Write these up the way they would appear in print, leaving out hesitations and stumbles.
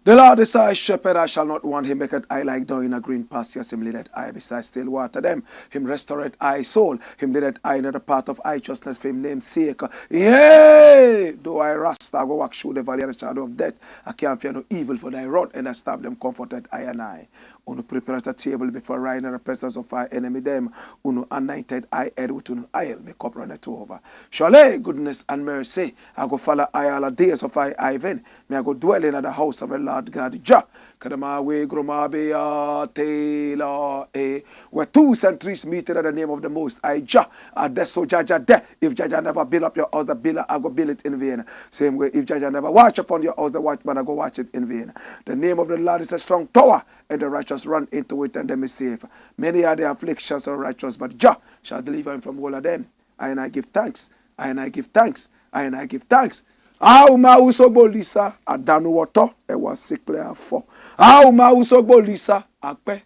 The Lord is our shepherd, I shall not want. Him maketh I like down in a green pastures. Him leadeth I beside still water. Them him restoreth I soul. Him leadeth I in the path of righteousness for him name's sake. Yea, though I rasta, go walk through the valley of the shadow of death, I can't fear no evil, for thy rod and thy staff them comforted I and I. Uno prepareth a table before Ryan in the presence of our enemy. Them uno anointed I head with uno oil, my cup runneth over. Surely goodness and mercy I go follow I all the days of I Ivan. May I go dwell in the house of the Lord God Jah. Kadamawe Gromabea Taylor where two and three meet in the name of the Most High Jah. So Jaja de. If Jaja never build up your house, the builder I go build it in vain. Same way, if Jaja never watch upon your house, the watchman I go watch it in vain. The name of the Lord is a strong tower, and the righteous run into it and them is safe. Many are the afflictions of the righteous, but Jah shall deliver him from all of them. And I give thanks. And I give thanks. And I give thanks. How mausobo lisa adanu wato e was sickly afo. How mausobo lisa akpe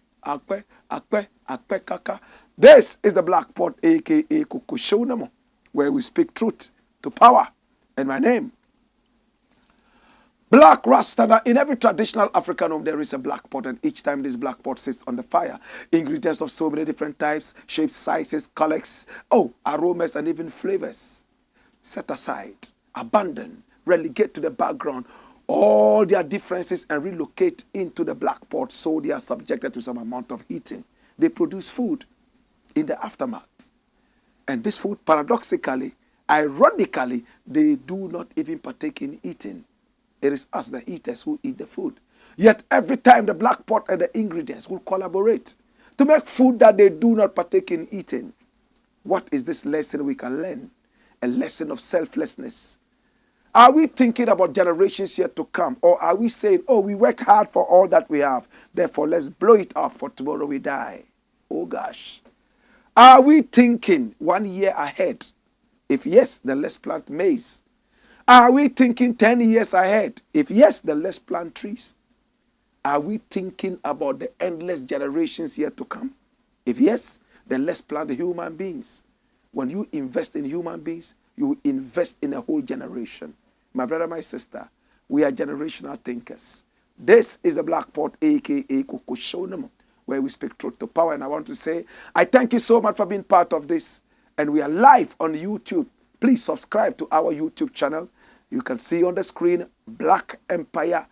kaka. This is the Black Pot, aka Kukushonamo, where we speak truth to power. And my name, Black Rasta. Now, in every traditional African home, there is a black pot, and each time this black pot sits on the fire, ingredients of so many different types, shapes, sizes, colors, aromas, and even flavors set aside, abandon, relegate to the background all their differences and relocate into the black pot, so they are subjected to some amount of heating. They produce food in the aftermath. And this food, paradoxically, ironically, they do not even partake in eating. It is us, the eaters, who eat the food. Yet every time the black pot and the ingredients will collaborate to make food that they do not partake in eating. What is this lesson we can learn? A lesson of selflessness. Are we thinking about generations yet to come? Or are we saying, oh, we work hard for all that we have, therefore let's blow it up for tomorrow we die? Oh gosh. Are we thinking 1 year ahead? If yes, then let's plant maize. Are we thinking 10 years ahead? If yes, then let's plant trees. Are we thinking about the endless generations yet to come? If yes, then let's plant the human beings. When you invest in human beings, you invest in a whole generation. My brother, my sister, we are generational thinkers. This is the Black Pot, aka Kukushonamo, where we speak truth to power. And I want to say, I thank you so much for being part of this. And we are live on YouTube. Please subscribe to our YouTube channel. You can see on the screen, Black Empire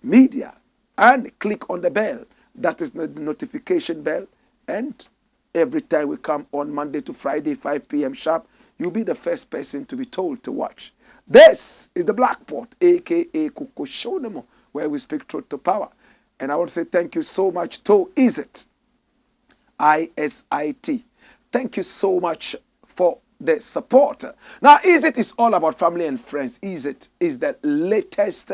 Media. And click on the bell. That is the notification bell. And every time we come on Monday to Friday, 5 p.m. sharp, you'll be the first person to be told to watch. This is the Black Pot, aka Kukushonamo, where we speak truth to power. And I want to say thank you so much to ISIT. ISIT. Thank you so much for the support. Now, ISIT is all about family and friends. ISIT is the latest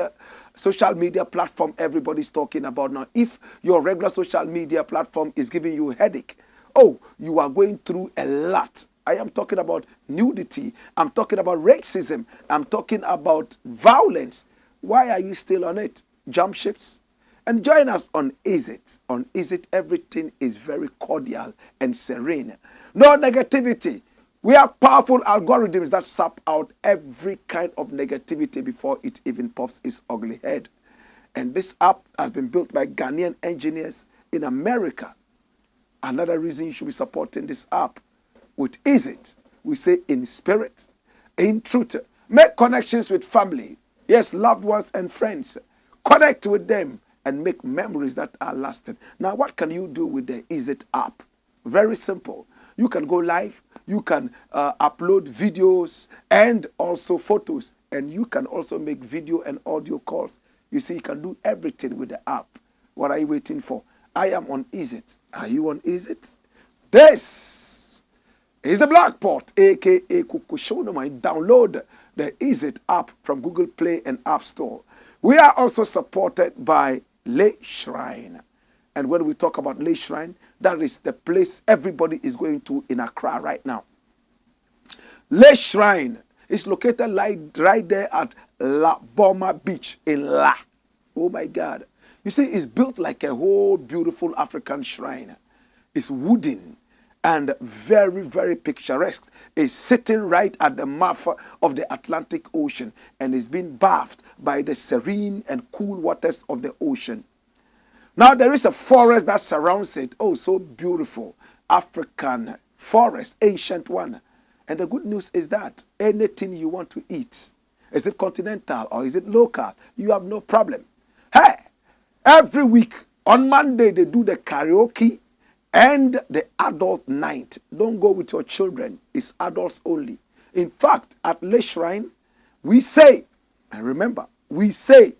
social media platform everybody's talking about now. If your regular social media platform is giving you a headache, you are going through a lot. I am talking about nudity. I'm talking about racism. I'm talking about violence. Why are you still on it? Jump ships? And join us on ISIT. On ISIT, everything is very cordial and serene. No negativity. We have powerful algorithms that sap out every kind of negativity before it even pops its ugly head. And this app has been built by Ghanaian engineers in America. Another reason you should be supporting this app. With ISIT, we say in spirit, in truth. Make connections with family. Yes, loved ones and friends. Connect with them and make memories that are lasting. Now, what can you do with the Is It app? Very simple. You can go live, you can upload videos and also photos, and you can also make video and audio calls. You see, you can do everything with the app. What are you waiting for? I am on Is It. Are you on Is It? This is the Blakk Pot, aka Kukushonoma. Download the Is It app from Google Play and App Store. We are also supported by Lay Shrine. And when we talk about Lay Shrine, that is the place everybody is going to in Accra right now. Lay Shrine is located right there at La Boma Beach in La. Oh my God. You see, it's built like a whole beautiful African shrine. It's wooden and very, very picturesque. It's sitting right at the mouth of the Atlantic Ocean and is being bathed by the serene and cool waters of the ocean. Now, there is a forest that surrounds it. Oh, so beautiful. African forest, ancient one. And the good news is that anything you want to eat, is it continental or is it local, you have no problem. Hey, every week on Monday, they do the karaoke and the adult night. Don't go with your children. It's adults only. In fact, at Lay Shrine, we say, and remember, we say,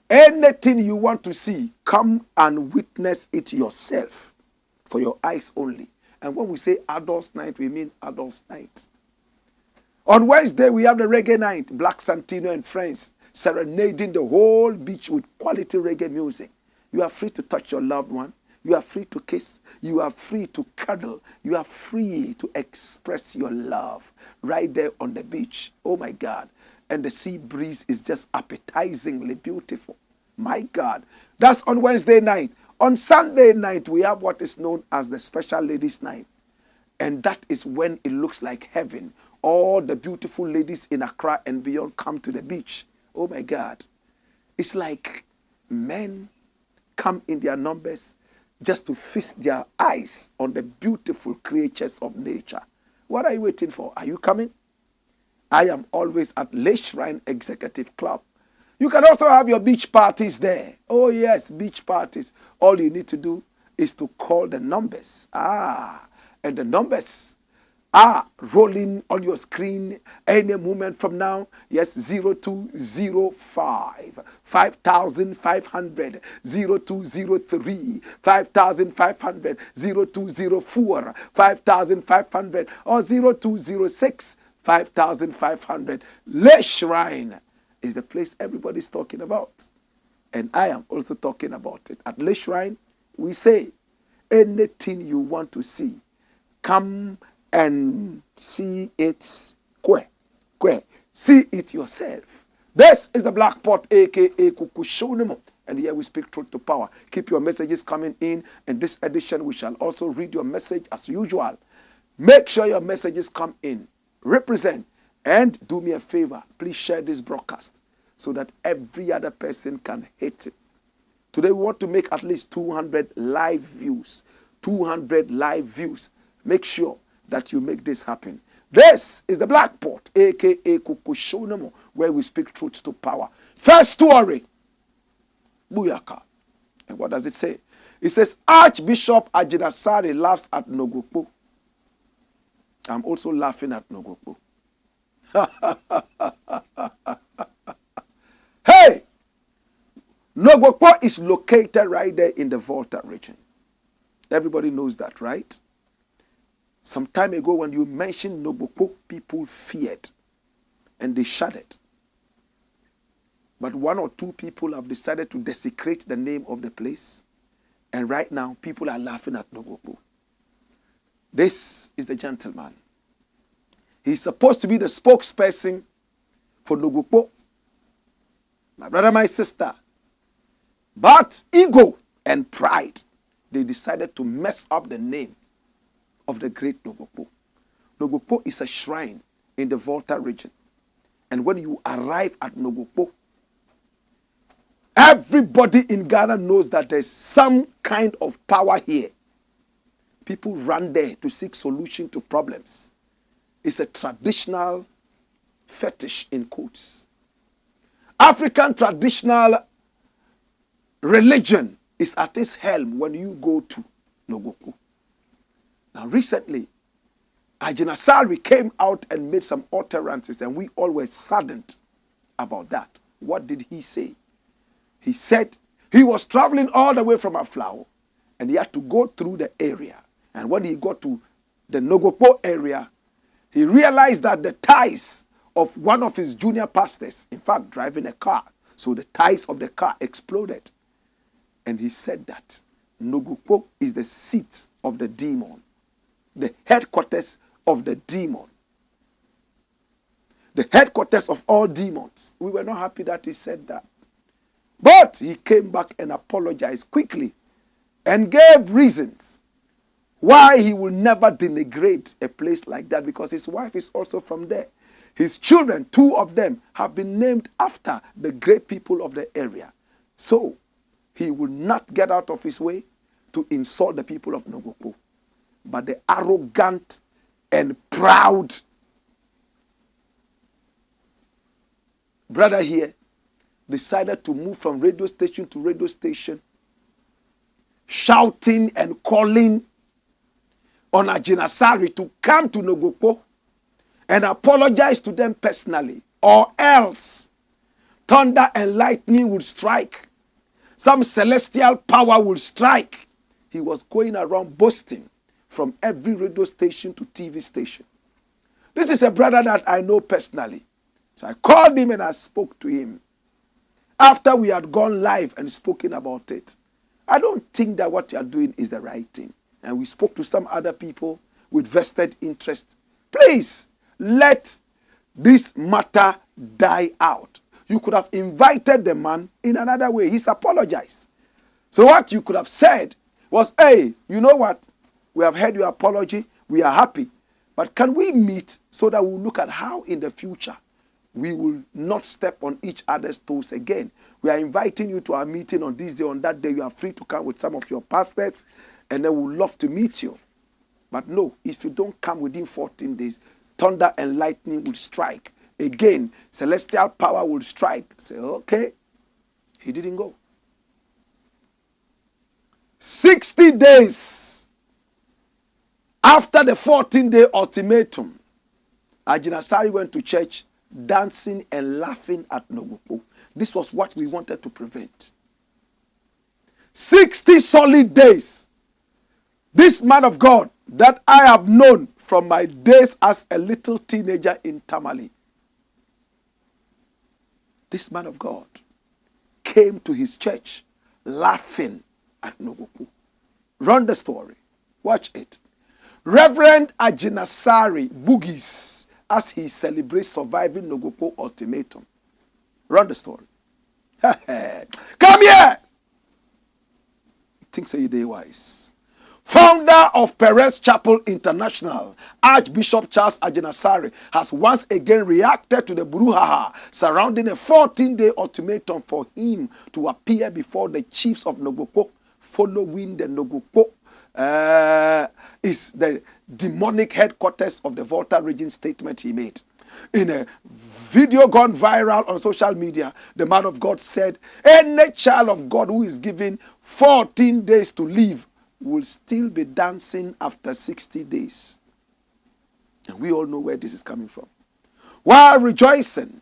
anything you want to see, come and witness it yourself for your eyes only. And when we say adults night, we mean adults night. On Wednesday, we have the reggae night. Blakk Santino and friends serenading the whole beach with quality reggae music. You are free to touch your loved one. You are free to kiss. You are free to cuddle. You are free to express your love right there on the beach. Oh my God. And the sea breeze is just appetizingly beautiful. My God. That's on Wednesday night. On Sunday night, we have what is known as the Special Ladies Night. And that is when it looks like heaven. All the beautiful ladies in Accra and beyond come to the beach. Oh my God. It's like men come in their numbers just to feast their eyes on the beautiful creatures of nature. What are you waiting for? Are you coming? I am always at Lay Shrine Executive Club. You can also have your beach parties there. Oh yes, beach parties. All you need to do is to call the numbers. And the numbers are rolling on your screen any moment from now. Yes, 0205 5500, 0203 5500, 0204 5500, or 0206 5500. Lay Shrine is the place everybody's talking about. And I am also talking about it. At Lay Shrine, we say, anything you want to see, come and see it. See it yourself. This is the Blakk Pot, aka Kukushonimo. And here we speak truth to power. Keep your messages coming in. In this edition, we shall also read your message as usual. Make sure your messages come in. Represent. And do me a favor. Please share this broadcast so that every other person can hit it. Today, we want to make at least 200 live views. 200 live views. Make sure that you make this happen. This is the Blakk Pot, aka Kukushonamo, where we speak truth to power. First story. Buyaka. And what does it say? It says, Archbishop Agyinasare laughs at Nogokpo. I'm also laughing at Nogokpo. Hey! Nogokpo is located right there in the Volta region. Everybody knows that, right? Some time ago, when you mentioned Nogokpo, people feared and they shuddered. But one or two people have decided to desecrate the name of the place. And right now, people are laughing at Nogokpo. This is the gentleman. He's supposed to be the spokesperson for Nogokpo. My brother, my sister. But ego and pride, they decided to mess up the name of the great Nogokpo. Nogokpo is a shrine in the Volta region. And when you arrive at Nogokpo, everybody in Ghana knows that there's some kind of power here. People run there to seek solution to problems. It's a traditional fetish in quotes. African traditional religion is at its helm when you go to Nogokpo. Now recently, Agyinasare came out and made some utterances, and we all were saddened about that. What did he say? He said he was traveling all the way from Aflao, and he had to go through the area. And when he got to the Nogokpo area, he realized that the tires of one of his junior pastors, in fact, driving a car, so the tires of the car exploded. And he said that Nogokpo is the seat of the demon, the headquarters of the demon, the headquarters of all demons. We were not happy that he said that. But he came back and apologized quickly and gave reasons why he will never denigrate a place like that, because his wife is also from there. His children, 2 of them, have been named after the great people of the area. So he will not get out of his way to insult the people of Nogokpo. But the arrogant and proud brother here decided to move from radio station to radio station, shouting and calling on Agyinasare to come to Nogokpo and apologize to them personally, or else thunder and lightning would strike. Some celestial power will strike. He was going around boasting from every radio station to TV station. This is a brother that I know personally. So I called him and I spoke to him. After we had gone live and spoken about it, I don't think that what you are doing is the right thing. And we spoke to some other people with vested interest. Please, let this matter die out. You could have invited the man in another way. He's apologized. So what you could have said was, hey, you know what? We have heard your apology. We are happy. But can we meet so that we'll look at how in the future we will not step on each other's toes again? We are inviting you to our meeting on this day, on that day. You are free to come with some of your pastors, and they would love to meet you. But no, if you don't come within 14 days, thunder and lightning will strike. Again, celestial power will strike. Say, okay, he didn't go. 60 days after the 14-day ultimatum, Agyinasare went to church dancing and laughing at Nogokpo. This was what we wanted to prevent. 60 solid days. This man of God that I have known from my days as a little teenager in Tamale, this man of God came to his church laughing at Nogokpo. Run the story. Watch it. Reverend Agyinasare boogies as he celebrates surviving Nogokpo ultimatum. Run the story. Come here! Think so you day wise. Founder of Perez Chapel International, Archbishop Charles Agyinasare, has once again reacted to the brouhaha surrounding a 14-day ultimatum for him to appear before the chiefs of Nogokpo, following the Nogokpo is the demonic headquarters of the Volta region statement he made. In a video gone viral on social media, the man of God said, any child of God who is given 14 days to live will still be dancing after 60 days. And we all know where this is coming from. While rejoicing,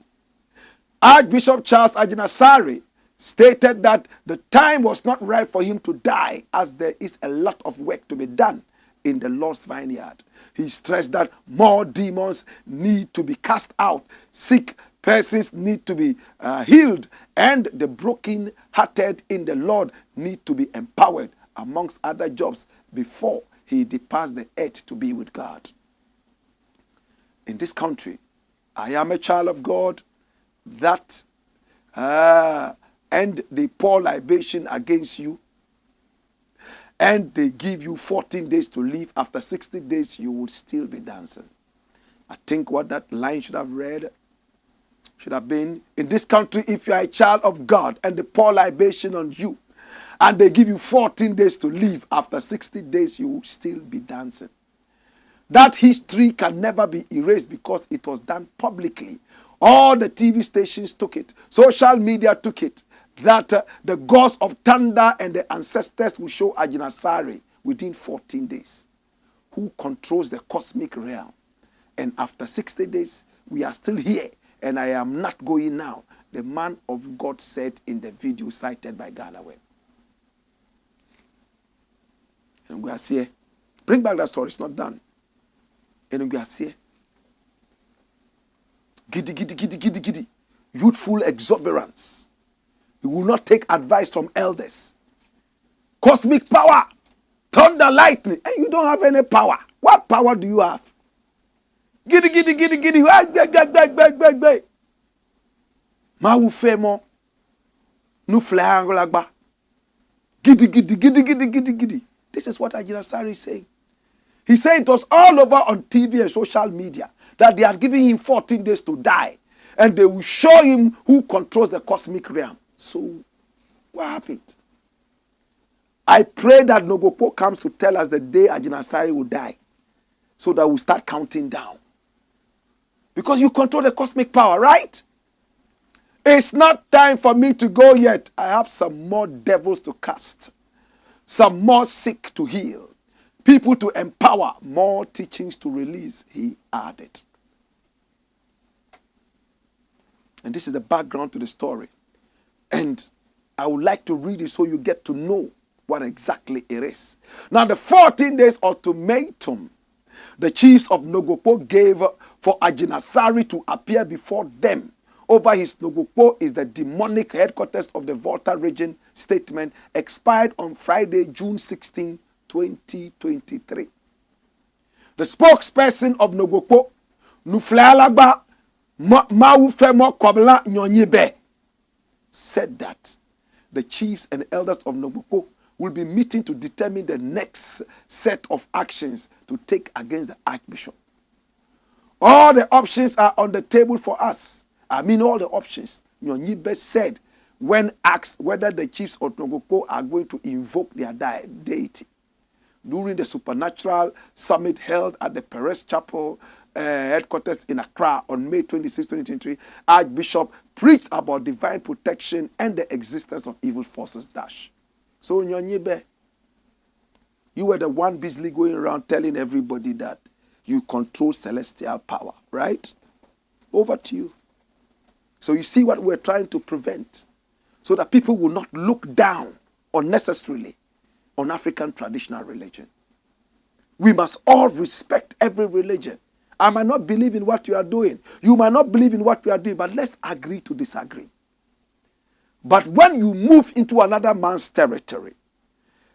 Archbishop Charles Agyinasare stated that the time was not right for him to die, as there is a lot of work to be done in the Lord's vineyard. He stressed that more demons need to be cast out, sick persons need to be healed, and the broken-hearted in the Lord need to be empowered, amongst other jobs, before he departs the earth to be with God. In this country, I am a child of God that and they pour libation against you, and they give you 14 days to live. After 60 days, you will still be dancing. I think what that line should have read should have been, in this country, if you are a child of God and they pour libation on you, and they give you 14 days to live, after 60 days, you will still be dancing. That history can never be erased because it was done publicly. All the TV stations took it. Social media took it. that the gods of thunder and the ancestors will show Agyinasare within 14 days who controls the cosmic realm. And after 60 days, we are still here, and I am not going now. The man of God said in the video cited by Ghana Web. And we are here. Bring back that story, it's not done. And we are here. Giddy, giddy, giddy, giddy, giddy. Youthful exuberance. You will not take advice from elders. Cosmic power. Thunder, lightning. And you don't have any power. What power do you have? Giddy, giddy, giddy, giddy. Beg. Ma ou fe mo. Nou fle angolagba. Giddy, giddy, giddy, giddy, giddy, giddy. This is what Agyinasare is saying. He said it was all over on TV and social media that they are giving him 14 days to die. And they will show him who controls the cosmic realm. So, what happened? I pray that Nogokpo comes to tell us the day Agyinasare will die. So that we'll start counting down. Because you control the cosmic power, right? It's not time for me to go yet. I have some more devils to cast. Some more sick to heal. People to empower. More teachings to release, he added. And this is the background to the story. And I would like to read it so you get to know what exactly it is. Now, the 14 days ultimatum the chiefs of Nogokpo gave for Agyinasare to appear before them over his Nogokpo is the demonic headquarters of the Volta region statement expired on Friday, June 16, 2023. The spokesperson of Nogokpo, Nuflealagba Maufemo Kobla Nyonyibe, said that the chiefs and elders of Nogokpo will be meeting to determine the next set of actions to take against the Archbishop. All the options are on the table for us. I mean all the options. Nyonyibe said when asked whether the chiefs of Nogokpo are going to invoke their deity. During the supernatural summit held at the Perez Chapel headquarters in Accra on May 26, 2023, Archbishop preached about divine protection and the existence of evil forces. So, Nyonyibe, you were the one busily going around telling everybody that you control celestial power, right? Over to you. So you see what we're trying to prevent, so that people will not look down unnecessarily on African traditional religion. We must all respect every religion. I might not believe in what you are doing. You might not believe in what we are doing, but let's agree to disagree. But when you move into another man's territory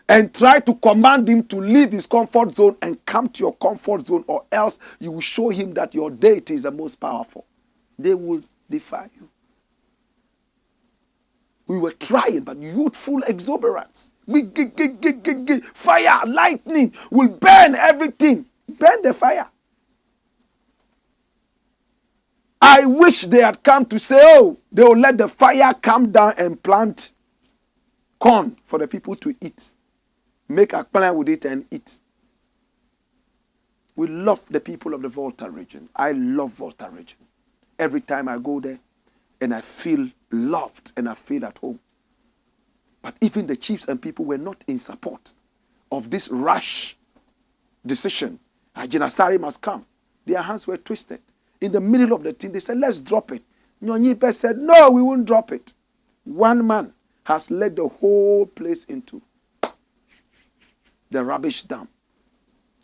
and try to command him to leave his comfort zone and come to your comfort zone, or else you will show him that your deity is the most powerful, they will defy you. We were trying, but youthful exuberance. Fire, lightning will burn everything. Burn the fire. I wish they had come to say, oh, they will let the fire come down and plant corn for the people to eat. Make a plan with it and eat. We love the people of the Volta region. I love Volta region. Every time I go there and I feel loved and I feel at home. But even the chiefs and people were not in support of this rash decision. Agyinasare must come. Their hands were twisted. In the middle of the thing, they said, let's drop it. Nyonyibe said, no, we won't drop it. One man has led the whole place into the rubbish dump.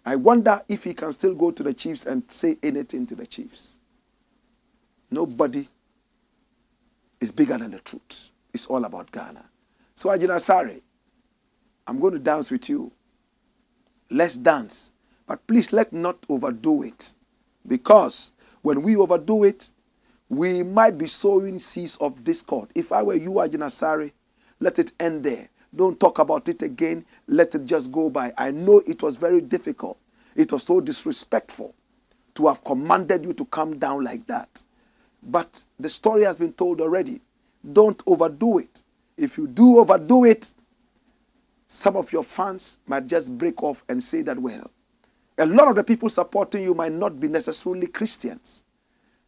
I wonder if he can still go to the chiefs and say anything to the chiefs. Nobody is bigger than the truth. It's all about Ghana. So Agyinasare, I'm going to dance with you. Let's dance. But please let's not overdo it. Because when we overdo it, we might be sowing seeds of discord. If I were you, Agyinasare, let it end there. Don't talk about it again. Let it just go by. I know it was very difficult. It was so disrespectful to have commanded you to come down like that. But the story has been told already. Don't overdo it. If you do overdo it, some of your fans might just break off and say that, well, a lot of the people supporting you might not be necessarily Christians,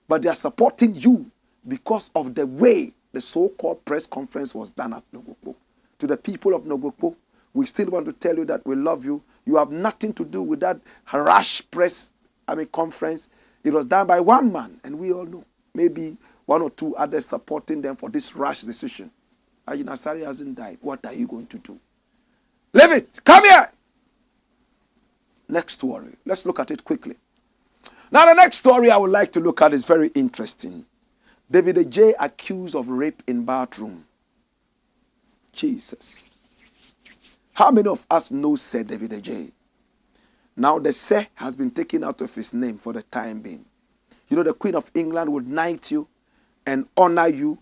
but they are supporting you because of the way the so-called press conference was done at Nogokpo. To the people of Nogokpo, we still want to tell you that we love you. You have nothing to do with that rash conference. It was done by one man, and we all know. Maybe one or two others supporting them for this rash decision. Agyinasare hasn't died. What are you going to do? Leave it. Come here. Next story. Let's look at it quickly. Now, the next story I would like to look at is very interesting. David Adjaye accused of rape in bathroom. Jesus. How many of us know Sir David Adjaye? Now, the Sir has been taken out of his name for the time being. You know, the Queen of England would knight you and honor you,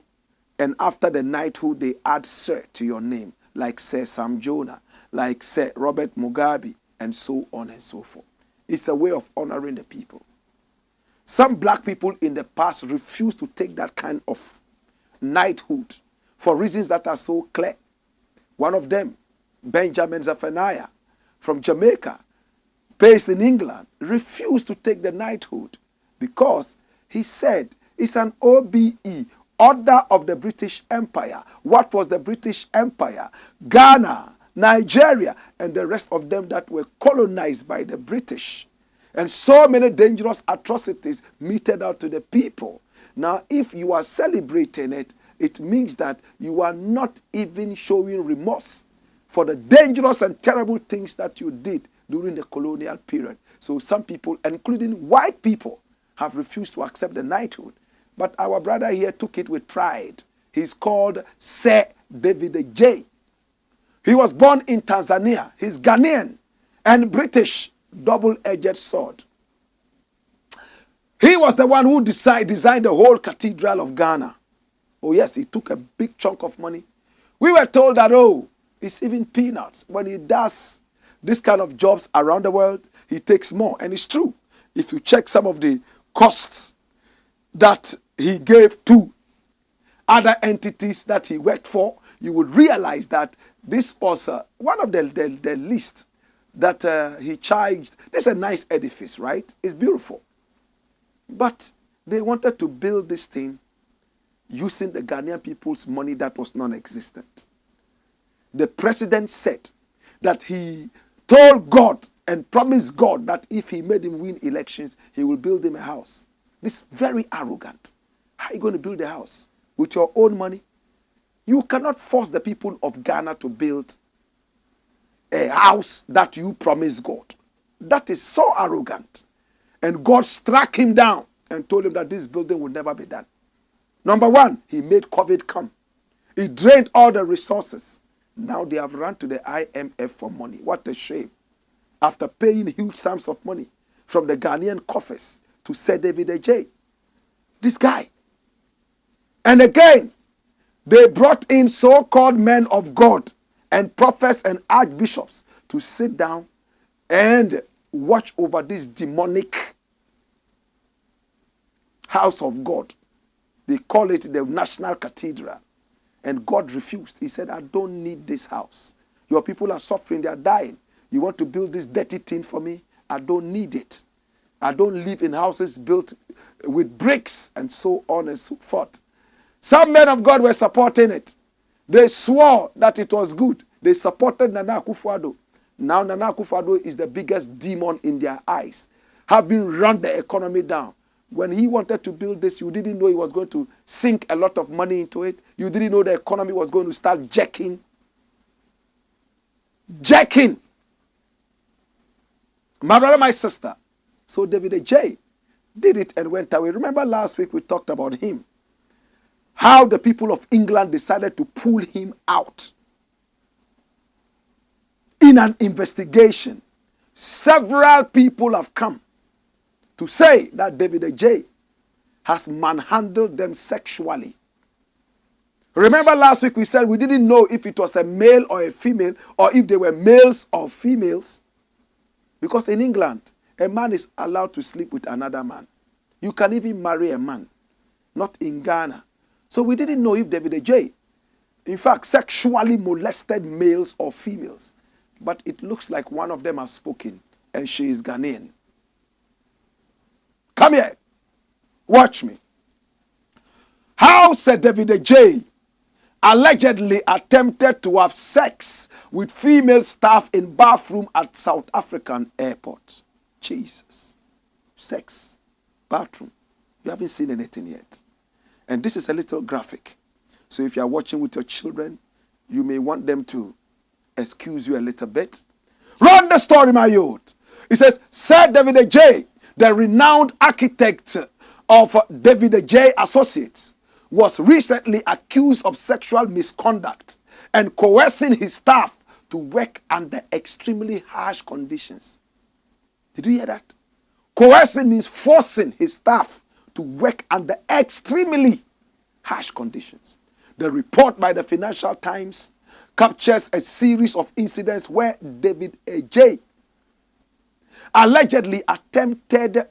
and after the knighthood, they add Sir to your name, like Sir Sam Jonah, like Sir Robert Mugabe, and so on and so forth. It's a way of honoring the people. Some black people in the past refused to take that kind of knighthood for reasons that are so clear. One of them, Benjamin Zephaniah from Jamaica, based in England, refused to take the knighthood because he said it's an OBE, Order of the British Empire. What was the British Empire? Ghana, Nigeria, and the rest of them that were colonized by the British. And so many dangerous atrocities meted out to the people. Now, if you are celebrating it, it means that you are not even showing remorse for the dangerous and terrible things that you did during the colonial period. So some people, including white people, have refused to accept the knighthood. But our brother here took it with pride. He's called Sir David Adjaye. He was born in Tanzania. He's Ghanaian and British, double-edged sword. He was the one who designed the whole cathedral of Ghana. Oh yes, he took a big chunk of money. We were told that, oh, it's even peanuts. When he does this kind of jobs around the world, he takes more. And it's true. If you check some of the costs that he gave to other entities that he worked for, you would realize that this was one of the least that he charged. This is a nice edifice, right? It's beautiful. But they wanted to build this thing using the Ghanaian people's money that was non-existent. The president said that he told God and promised God that if he made him win elections, he will build him a house. This is very arrogant. How are you going to build a house? With your own money? You cannot force the people of Ghana to build a house that you promised God. That is so arrogant. And God struck him down and told him that this building will never be done. Number one, he made COVID come. He drained all the resources. Now they have run to the IMF for money. What a shame. After paying huge sums of money from the Ghanaian coffers to Sir David Adjaye. This guy. And again, they brought in so-called men of God and prophets and archbishops to sit down and watch over this demonic house of God. They call it the National Cathedral. And God refused. He said, I don't need this house. Your people are suffering. They are dying. You want to build this dirty thing for me? I don't need it. I don't live in houses built with bricks and so on and so forth. Some men of God were supporting it. They swore that it was good. They supported Nana Akufo-Addo. Now Nana Akufo-Addo is the biggest demon in their eyes, having run the economy down. When he wanted to build this, you didn't know he was going to sink a lot of money into it. You didn't know the economy was going to start jacking. Jacking. My brother, my sister. So David Adjaye did it and went away. Remember last week we talked about him. How the people of England decided to pull him out. In an investigation, several people have come to say that David Adjaye has manhandled them sexually. Remember last week we said we didn't know if it was a male or a female, or if they were males or females. Because in England, a man is allowed to sleep with another man. You can even marry a man. Not in Ghana. So we didn't know if David Adjaye, in fact, sexually molested males or females. But it looks like one of them has spoken, and she is Ghanaian. Come here. Watch me. How Sir David Adjaye allegedly attempted to have sex with female staff in bathroom at South African airport. Jesus. Sex. Bathroom. You haven't seen anything yet. And this is a little graphic. So if you are watching with your children, you may want them to excuse you a little bit. Run the story, my youth. It says, Sir David Adjaye, the renowned architect of David Adjaye Associates, was recently accused of sexual misconduct and coercing his staff to work under extremely harsh conditions. Did you hear that? Coercing means forcing his staff to work under extremely harsh conditions. The report by the Financial Times captures a series of incidents where David Adjaye allegedly attempted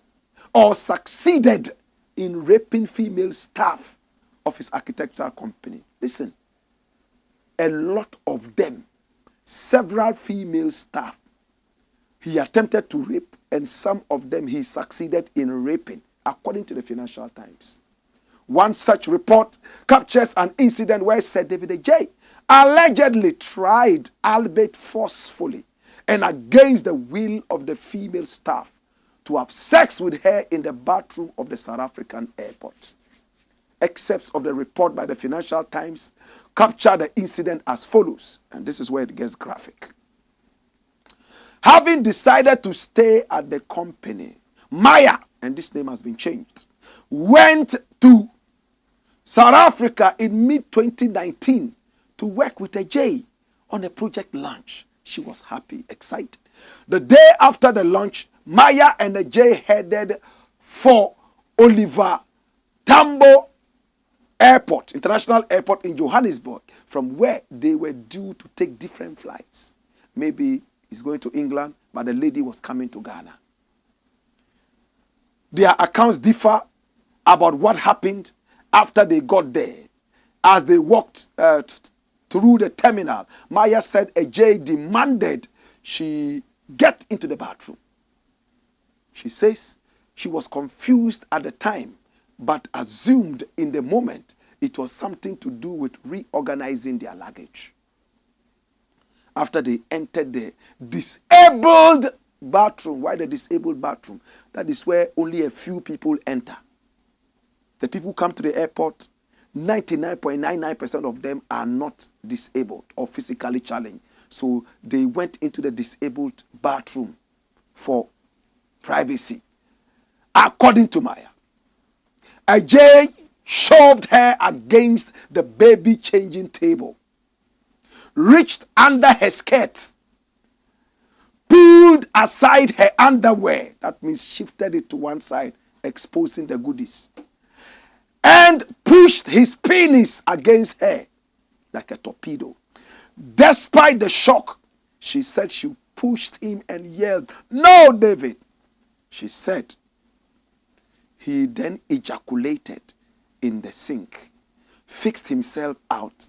or succeeded in raping female staff of his architectural company. Listen, a lot of them, several female staff, he attempted to rape, and some of them he succeeded in raping, according to the Financial Times. One such report captures an incident where Sir David Adjaye allegedly tried, albeit forcefully, and against the will of the female staff, to have sex with her in the bathroom of the South African airport. Excerpts of the report by the Financial Times capture the incident as follows, and this is where it gets graphic. Having decided to stay at the company, Maya, and this name has been changed, went to South Africa in mid-2019 to work with Adjaye on a project launch. She was happy, excited. The day after the launch, Maya and Adjaye headed for Oliver Tambo Airport, International Airport in Johannesburg, from where they were due to take different flights. Maybe he's going to England, but the lady was coming to Ghana. Their accounts differ about what happened after they got there. As they walked through the terminal, Maya said Adjaye demanded she get into the bathroom. She says she was confused at the time, but assumed in the moment it was something to do with reorganizing their luggage. After they entered the disabled bathroom, why the disabled bathroom? That is where only a few people enter. The people come to the airport, 99.99% of them are not disabled or physically challenged. So they went into the disabled bathroom for privacy. According to Maya, Adjaye shoved her against the baby changing table, reached under her skirt, pulled aside her underwear, that means shifted it to one side, exposing the goodies, and pushed his penis against her like a torpedo. Despite the shock, she said she pushed him and yelled, "No, David!" She said he then ejaculated in the sink, fixed himself out,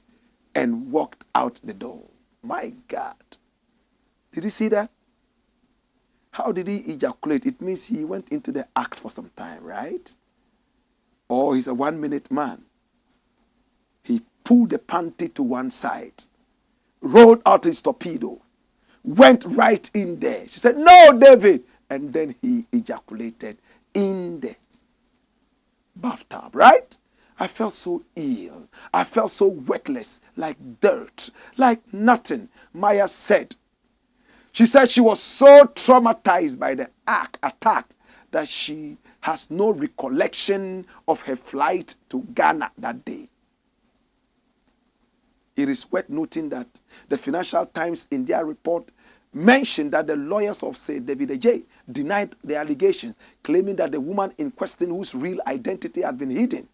and walked out the door. My God. Did you see that? How did he ejaculate? It means he went into the act for some time, right? Or he's a 1-minute man. He pulled the panty to one side, rolled out his torpedo, went right in there. She said, "No, David!" And then he ejaculated in the bathtub, right? I felt so ill. I felt so worthless, like dirt, like nothing, Maya said. She said she was so traumatized by the attack that she has no recollection of her flight to Ghana that day. It is worth noting that the Financial Times in their report mentioned that the lawyers of Sir David Adjaye denied the allegations, claiming that the woman in question, whose real identity had been hidden,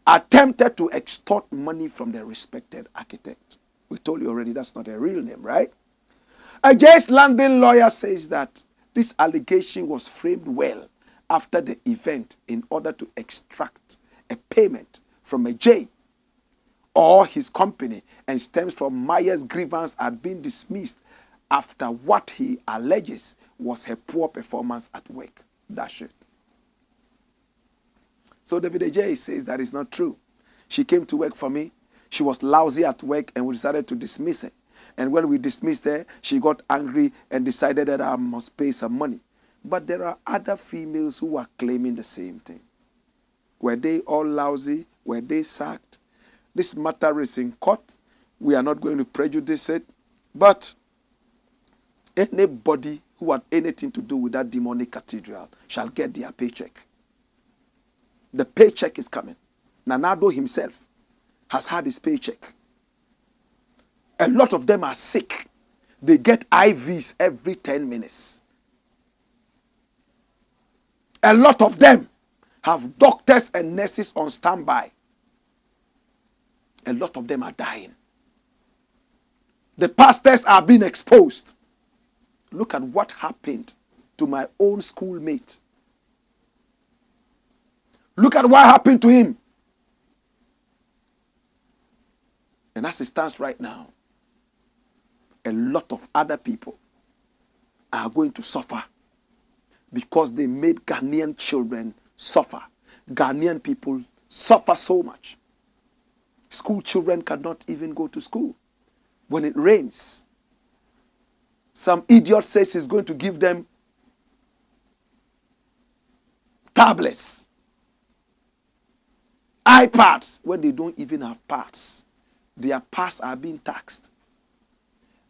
attempted to extort money from the respected architect. We told you already that's not a real name, right? Adjaye's London lawyer says that this allegation was framed well after the event in order to extract a payment from Adjaye or his company, and stems from Maya's grievance had been dismissed after what he alleges was her poor performance at work. That's it. So David Adjaye says that is not true. She came to work for me. She was lousy at work and we decided to dismiss her. And when we dismissed her, she got angry and decided that I must pay some money. But there are other females who are claiming the same thing. Were they all lousy? Were they sacked? This matter is in court. We are not going to prejudice it. But anybody who had anything to do with that demonic cathedral shall get their paycheck. The paycheck is coming. Nanado himself has had his paycheck. A lot of them are sick. They get IVs every 10 minutes. A lot of them have doctors and nurses on standby. A lot of them are dying. The pastors are being exposed. Look at what happened to my own schoolmate. Look at what happened to him. And as it stands right now, a lot of other people are going to suffer because they made Ghanaian children suffer. Ghanaian people suffer so much. School children cannot even go to school. When it rains, some idiot says he's going to give them tablets, iPads, when they don't even have parts. Their parts are being taxed.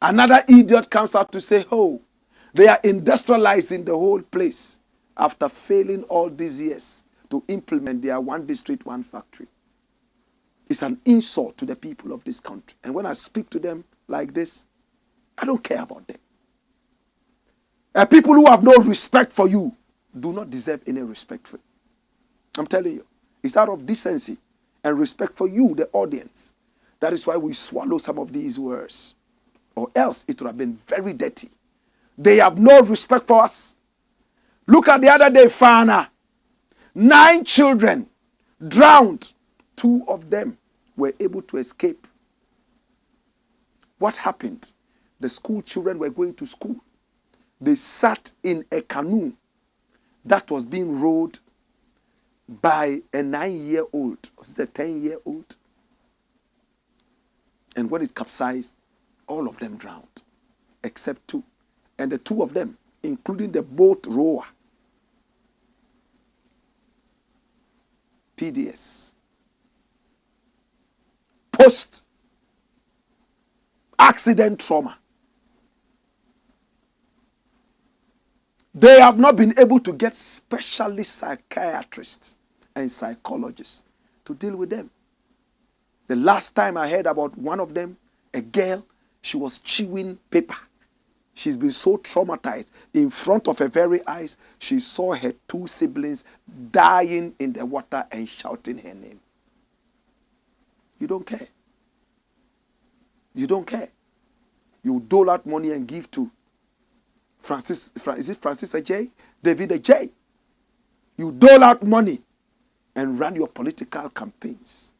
Another idiot comes out to say, oh, they are industrializing the whole place after failing all these years to implement their one district, one factory. It's an insult to the people of this country. And when I speak to them like this, I don't care about them. People who have no respect for you do not deserve any respect for you. I'm telling you, it's out of decency and respect for you, the audience. That is why we swallow some of these words. Or else it would have been very dirty. They have no respect for us. Look at the other day, Fana. 9 children drowned. 2 of them were able to escape. What happened? The school children were going to school. They sat in a canoe that was being rowed by a 9-year-old. Was it a 10-year-old? And when it capsized, all of them drowned, except 2. And the 2 of them, including the boat rower, PDS, post-accident trauma. They have not been able to get specialist psychiatrists and psychologists to deal with them. The last time I heard about one of them, a girl, she was chewing paper. She's been so traumatized. In front of her very eyes, she saw her 2 siblings dying in the water and shouting her name. You don't care. You don't care. You dole out money and give to Francis Adjaye? David Adjaye. You dole out money and run your political campaigns.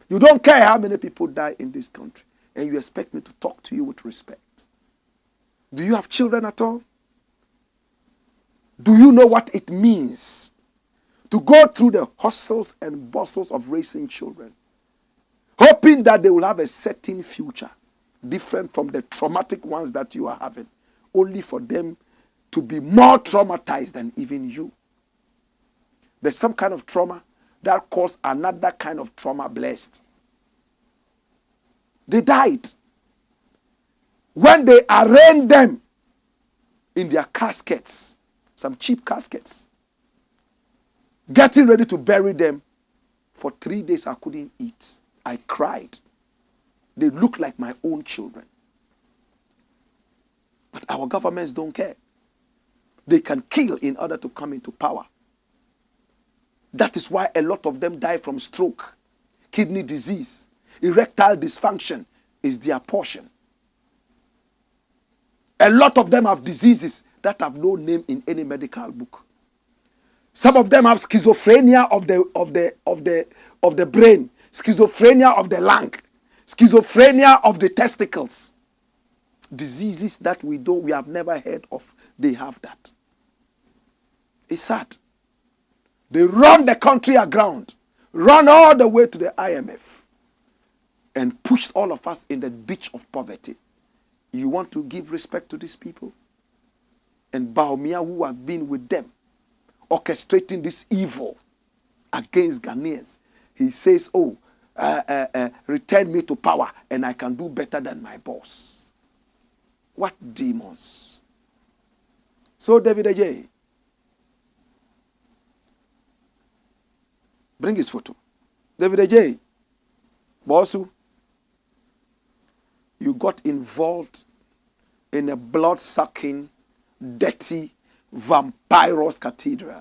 You don't care how many people die in this country. And you expect me to talk to you with respect. Do you have children at all? Do you know what it means to go through the hustles and bustles of raising children, hoping that they will have a certain future, different from the traumatic ones that you are having, only for them to be more traumatized than even you? There's some kind of trauma that caused another kind of trauma blessed. They died. When they arraigned them in their caskets, some cheap caskets, getting ready to bury them, for 3 days I couldn't eat. I cried. They look like my own children. But our governments don't care. They can kill in order to come into power. That is why a lot of them die from stroke, kidney disease, erectile dysfunction is their portion. A lot of them have diseases that have no name in any medical book. Some of them have schizophrenia of the brain, schizophrenia of the lung, schizophrenia of the testicles. Diseases that we have never heard of. They have that. It's sad. They run the country aground, run all the way to the IMF, and pushed all of us in the ditch of poverty. You want to give respect to these people? And Bawumia, who has been with them, orchestrating this evil against Ghanaians, he says, oh, return me to power and I can do better than my boss. What demons? So David Adjaye, bring his photo. David Adjaye, Bossu, you got involved in a blood-sucking, dirty, vampirous cathedral.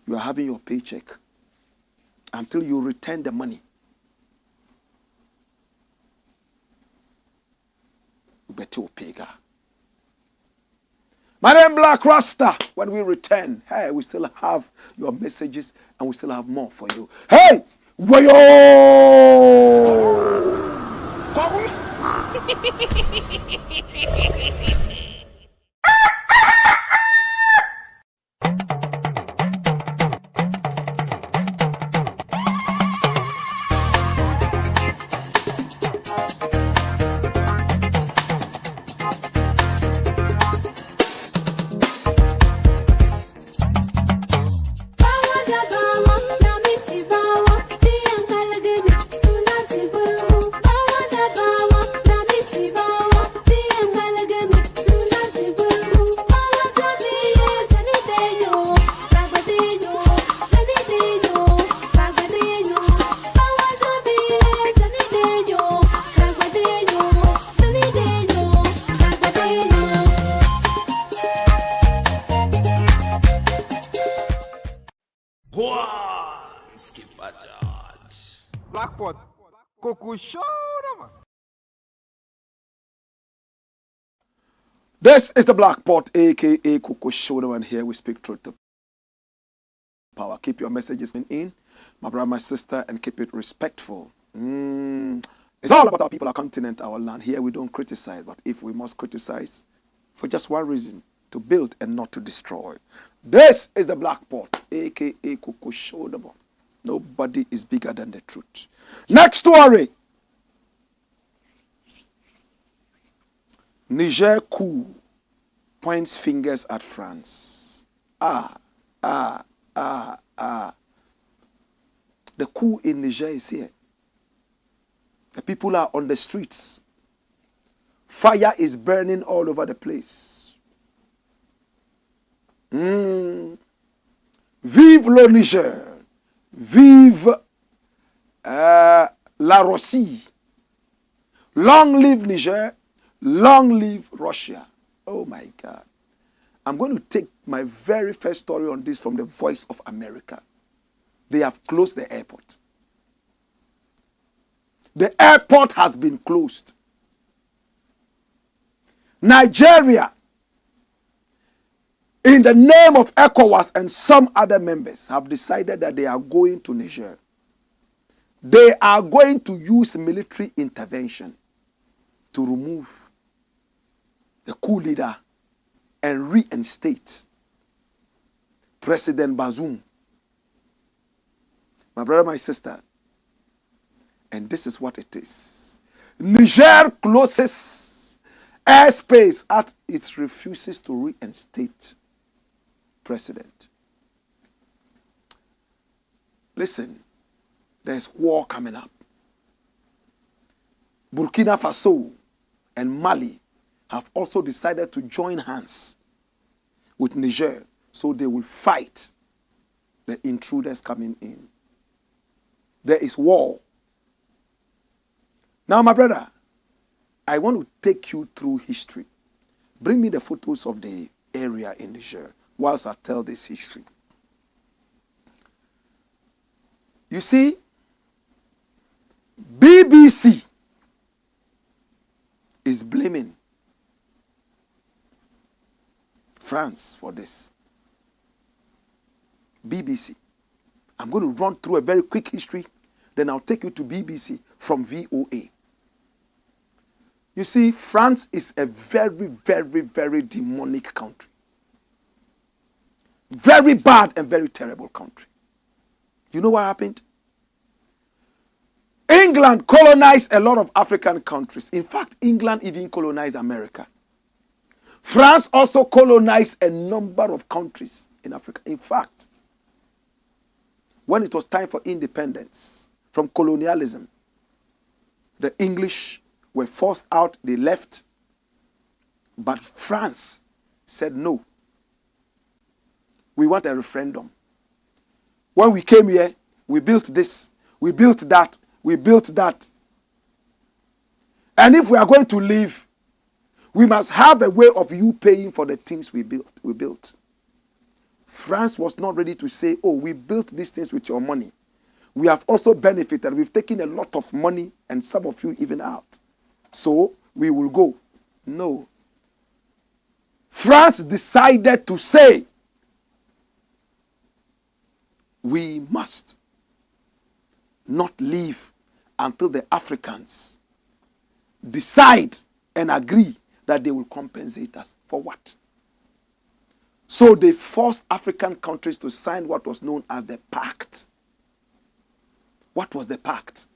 You are having your paycheck until you return the money. You better pay. My name Blakk Rasta. When we return, hey, we still have your messages and we still have more for you. Hey, wayo! Blackpot, Coco show them. This is the Black Pot, aka Coco Show, and here we speak truth to power. Keep your messages in, my brother, my sister, and keep it respectful. It's all about our people, our continent, our land. Here we don't criticize, but if we must criticize, for just one reason, to build and not to destroy. This is the Black Pot, aka Coco Show. Nobody is bigger than the truth. Next story. Niger coup points fingers at France. The coup in Niger is here. The people are on the streets. Fire is burning all over the place. Vive le Niger. Vive la Russie. Long live Niger. Long live Russia. Oh my God. I'm going to take my very first story on this from the Voice of America. They have closed the airport. The airport has been closed. Nigeria, in the name of ECOWAS and some other members, have decided that they are going to Niger. They are going to use military intervention to remove the coup leader and reinstate President Bazoum. My brother, my sister, and this is what it is. Niger closes airspace as it refuses to reinstate president. Listen, there's war coming up. Burkina Faso and Mali have also decided to join hands with Niger so they will fight the intruders coming in. There is war. Now, my brother, I want to take you through history. Bring me the photos of the area in Niger whilst I tell this history. You see, BBC is blaming France for this. BBC. I'm going to run through a very quick history, then I'll take you to BBC from VOA. You see, France is a very, very, very demonic country. Very bad and very terrible country. You know what happened? England colonized a lot of African countries. In fact, England even colonized America. France also colonized a number of countries in Africa. In fact, when it was time for independence from colonialism, the English were forced out, they left. But France said no. We want a referendum. When we came here, we built this, we built that, we built that. And if we are going to leave, we must have a way of you paying for the things we built. France was not ready to say, oh, we built these things with your money. We have also benefited. We've taken a lot of money and some of you even out. So we will go. No. France decided to say, we must not leave until the Africans decide and agree that they will compensate us. For what? So they forced African countries to sign what was known as the pact. What was the pact?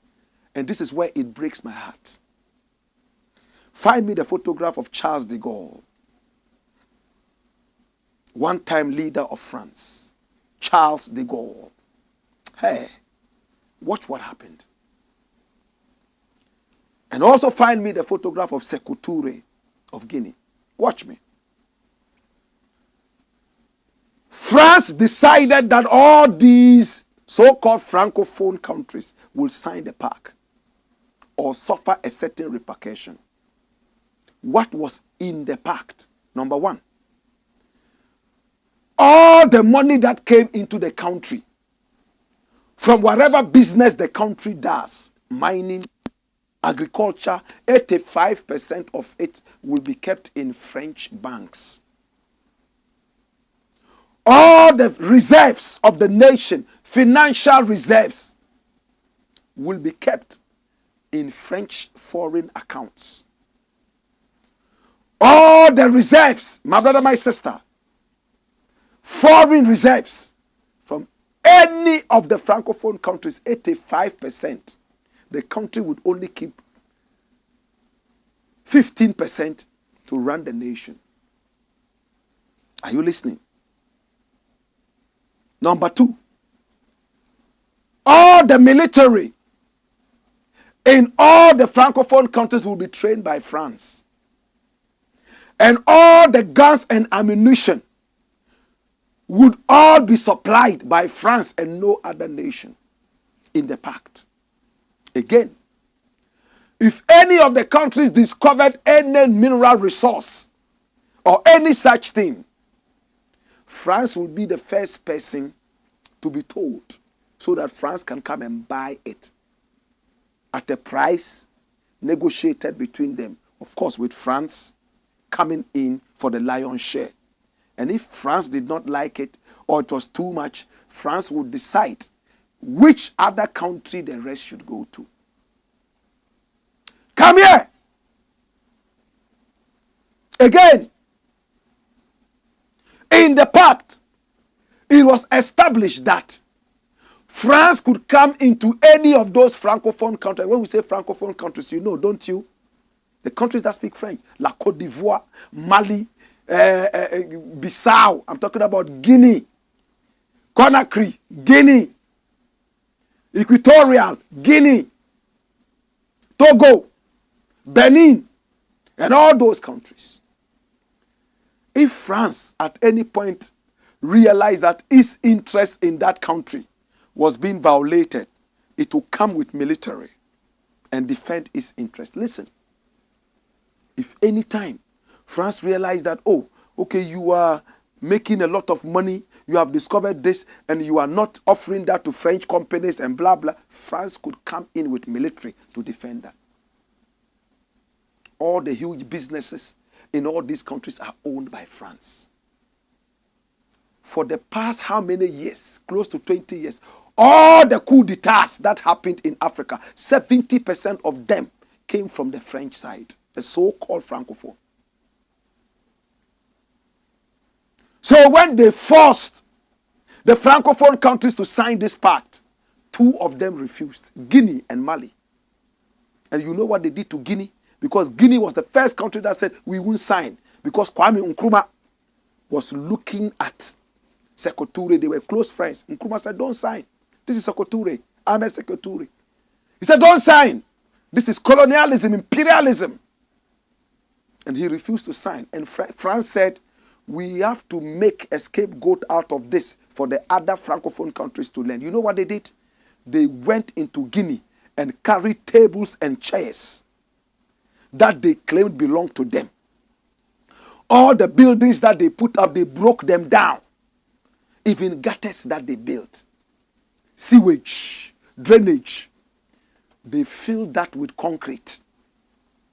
And this is where it breaks my heart. Find me the photograph of Charles de Gaulle, one-time leader of France. Charles de Gaulle. Hey, watch what happened. And also find me the photograph of Sékou Touré of Guinea. Watch me. France decided that all these so-called francophone countries will sign the pact or suffer a certain repercussion. What was in the pact? Number one, all the money that came into the country from whatever business the country does, mining, agriculture, 85% of it will be kept in French banks. All the reserves of the nation, financial reserves, will be kept in French foreign accounts. All the reserves, my brother, my sister, foreign reserves from any of the francophone countries, 85%, the country would only keep 15% to run the nation. Are you listening? Number two, all the military in all the francophone countries will be trained by France. And all the guns and ammunition would all be supplied by France and no other nation in the pact. Again, if any of the countries discovered any mineral resource or any such thing, France will be the first person to be told so that France can come and buy it at a price negotiated between them. Of course, with France coming in for the lion's share. And if France did not like it or it was too much, France would decide which other country the rest should go to. Come here! Again, in the pact, it was established that France could come into any of those francophone countries. When we say francophone countries, you know, don't you? The countries that speak French, La Côte d'Ivoire, Mali, Bissau, I'm talking about Guinea, Conakry, Guinea, Equatorial Guinea, Togo, Benin, and all those countries. If France at any point realized that its interest in that country was being violated, it will come with military and defend its interest. Listen, if any time France realized that, oh, okay, you are making a lot of money, you have discovered this, and you are not offering that to French companies and blah, blah, France could come in with military to defend that. All the huge businesses in all these countries are owned by France. For the past how many years? Close to 20 years. All the coup d'etats that happened in Africa, 70% of them came from the French side, the so-called Francophone. So when they forced the Francophone countries to sign this pact. 2 of them refused, Guinea and Mali. And you know what they did to Guinea? Because Guinea was the first country that said we won't sign. Because Kwame Nkrumah was looking at Sekou Touré. They were close friends. Nkrumah said, don't sign. This is Sekou Touré, Ahmed Sekou Touré. He said, don't sign. This is colonialism, imperialism. And he refused to sign. And France said, we have to make a scapegoat out of this for the other Francophone countries to learn. You know what they did? They went into Guinea and carried tables and chairs that they claimed belonged to them. All the buildings that they put up, they broke them down. Even gutters that they built, sewage, drainage, they filled that with concrete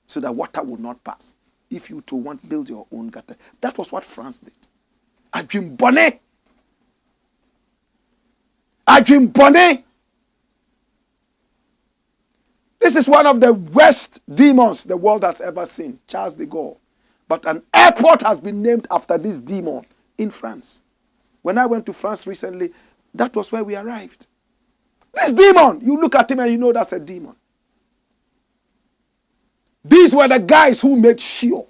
so that water would not pass. If you too want to build your own gutter. That was what France did. Agyinasare. This is one of the worst demons the world has ever seen, Charles de Gaulle. But an airport has been named after this demon in France. When I went to France recently, that was where we arrived. This demon, you look at him and you know that's a demon. These were the guys who made sure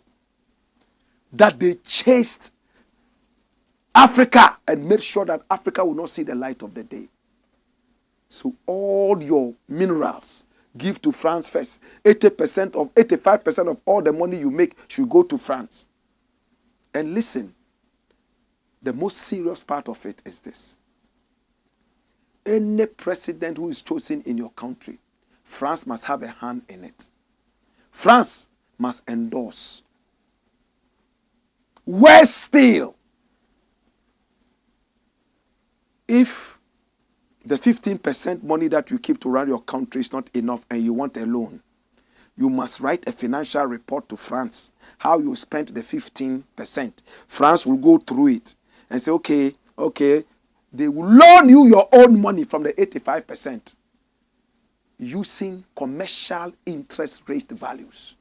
that they chased Africa and made sure that Africa would not see the light of the day. So all your minerals, give to France first. 85% of all the money you make should go to France. And listen, the most serious part of it is this. Any president who is chosen in your country, France must have a hand in it. France must endorse. Worse still, if the 15% money that you keep to run your country is not enough and you want a loan, you must write a financial report to France, how you spent the 15%. France will go through it and say, okay, they will loan you your own money from the 85% using commercial interest rate values.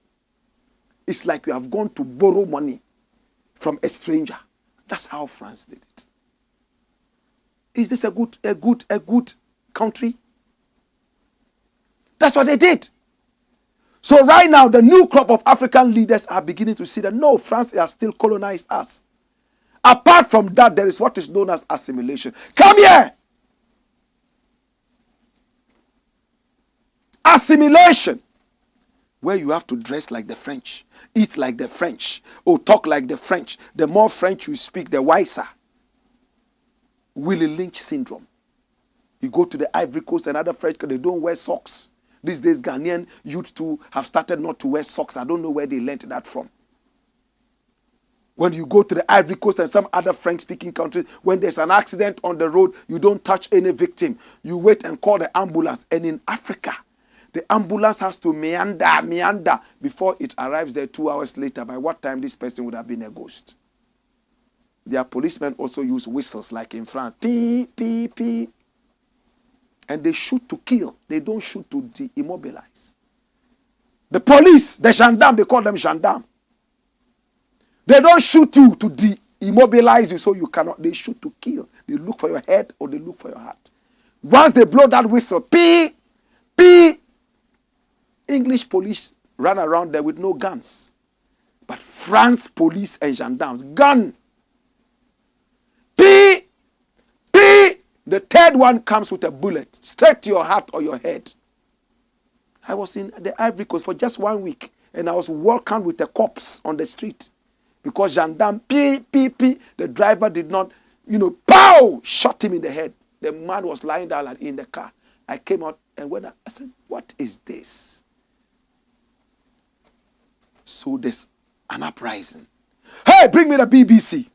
It's like you have gone to borrow money from a stranger. That's how France did it. Is this a good country? That's what they did. So right now, the new crop of African leaders are beginning to see that no, France has still colonized us. Apart from that, there is what is known as assimilation. Come here! Assimilation. Where you have to dress like the French, eat like the French, or talk like the French. The more French you speak, the wiser. Willie Lynch syndrome. You go to the Ivory Coast and other French countries, they don't wear socks. These days, Ghanaian youth too have started not to wear socks. I don't know where they learned that from. When you go to the Ivory Coast and some other French-speaking countries, when there's an accident on the road, you don't touch any victim. You wait and call the ambulance. And in Africa, the ambulance has to meander before it arrives there 2 hours later. By what time this person would have been a ghost? Their policemen also use whistles like in France. Pee, pee, pee. And they shoot to kill. They don't shoot to immobilize. The police, the gendarme, they call them gendarme. They don't shoot you to immobilize you so you cannot. They shoot to kill. They look for your head or they look for your heart. Once they blow that whistle, pee, pee, English police run around there with no guns. But France police and gendarmes, gun. Pee, pee. The third one comes with a bullet straight to your heart or your head. I was in the Ivory Coast for just 1 week and I was welcomed with a COUPS on the street because gendarme, pee, pee, pee. The driver did not, pow, shot him in the head. The man was lying down in the car. I came out and when I said, what is this? So there's an uprising. Hey, bring me the BBC.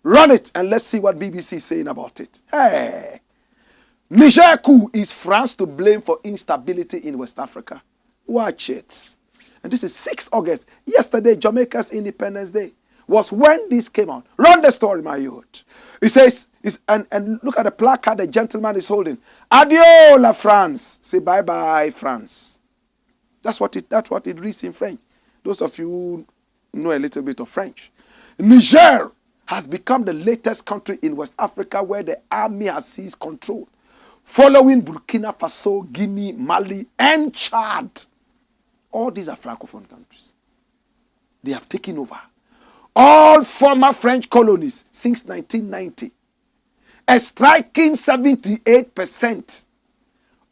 Run it and let's see what BBC is saying about it. Hey, Niger coup, is France to blame for instability in West Africa? Watch it. And this is 6th August. Yesterday, Jamaica's Independence Day was when this came out. Run the story, my youth. It says, and look at the placard the gentleman is holding. Adieu, la France. Say bye-bye, France. That's what it reads in French. Those of you who know a little bit of French. Niger has become the latest country in West Africa where the army has seized control, following Burkina Faso, Guinea, Mali, and Chad. All these are Francophone countries. They have taken over all former French colonies since 1990. A striking 78%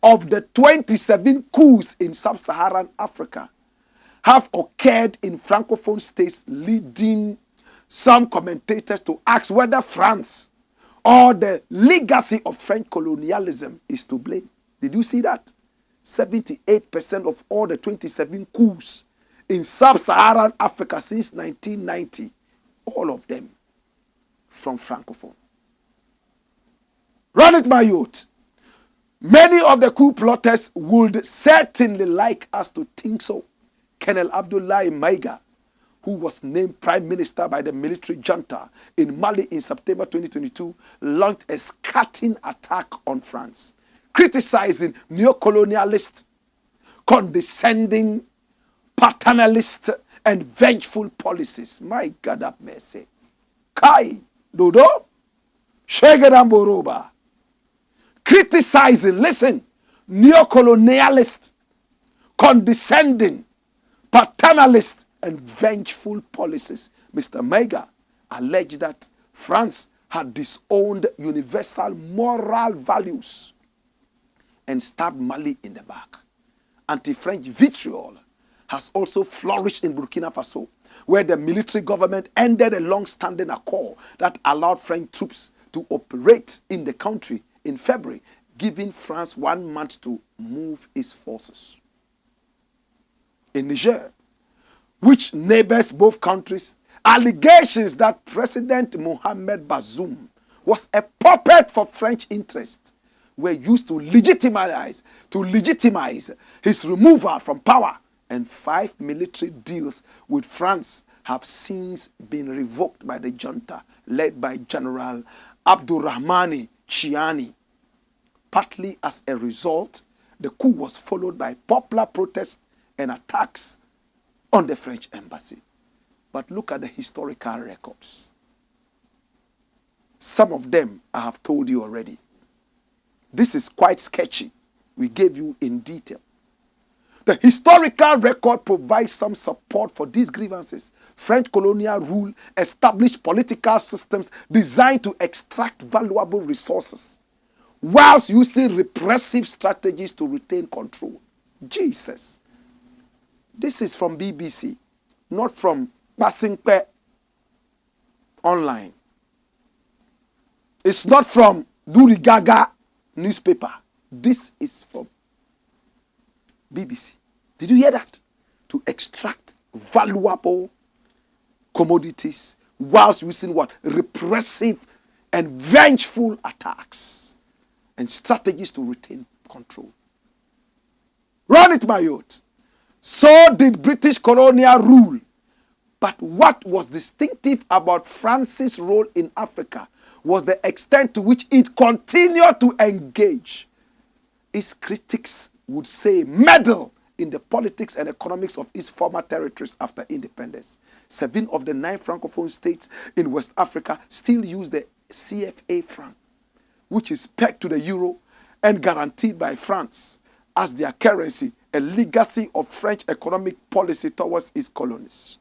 of the 27 coups in sub-Saharan Africa have occurred in Francophone states, leading some commentators to ask whether France or the legacy of French colonialism is to blame. Did you see that? 78% of all the 27 coups in sub-Saharan Africa since 1990, all of them from Francophone. Run it, my youth. Many of the coup plotters would certainly like us to think so. Colonel Abdoulaye Maïga, who was named prime minister by the military junta in Mali in September 2022, launched a scathing attack on France, criticizing neo-colonialist, condescending, paternalist, and vengeful policies. My God have mercy. Kai, Dodo, Shegedamboroba. Criticizing, listen, neo-colonialist, condescending, paternalist, and vengeful policies. Mr. Maïga alleged that France had disowned universal moral values and stabbed Mali in the back. Anti-French vitriol has also flourished in Burkina Faso, where the military government ended a long-standing accord that allowed French troops to operate in the country in February, giving France 1 month to move its forces. In Niger, which neighbors both countries, allegations that President Mohamed Bazoum was a puppet for French interests were used to legitimize his removal from power, and 5 military deals with France have since been revoked by the junta led by General Abdourahmane Chiani. Partly as a result, the coup was followed by popular protests and attacks on the French embassy. But look at the historical records. Some of them I have told you already. This is quite sketchy. We gave you in detail. The historical record provides some support for these grievances. French colonial rule established political systems designed to extract valuable resources, whilst using repressive strategies to retain control. Jesus. This is from BBC, not from Basingpe online. It's not from Duri Gaga newspaper. This is from BBC. Did you hear that? To extract valuable commodities whilst using what? Repressive and vengeful attacks and strategies to retain control. Run it, my youth. So did British colonial rule. But what was distinctive about France's role in Africa was the extent to which it continued to engage. Its critics would say meddle in the politics and economics of its former territories after independence. 7 of the 9 francophone states in West Africa still use the CFA franc, which is pegged to the euro and guaranteed by France as their currency, a legacy of French economic policy towards its colonies.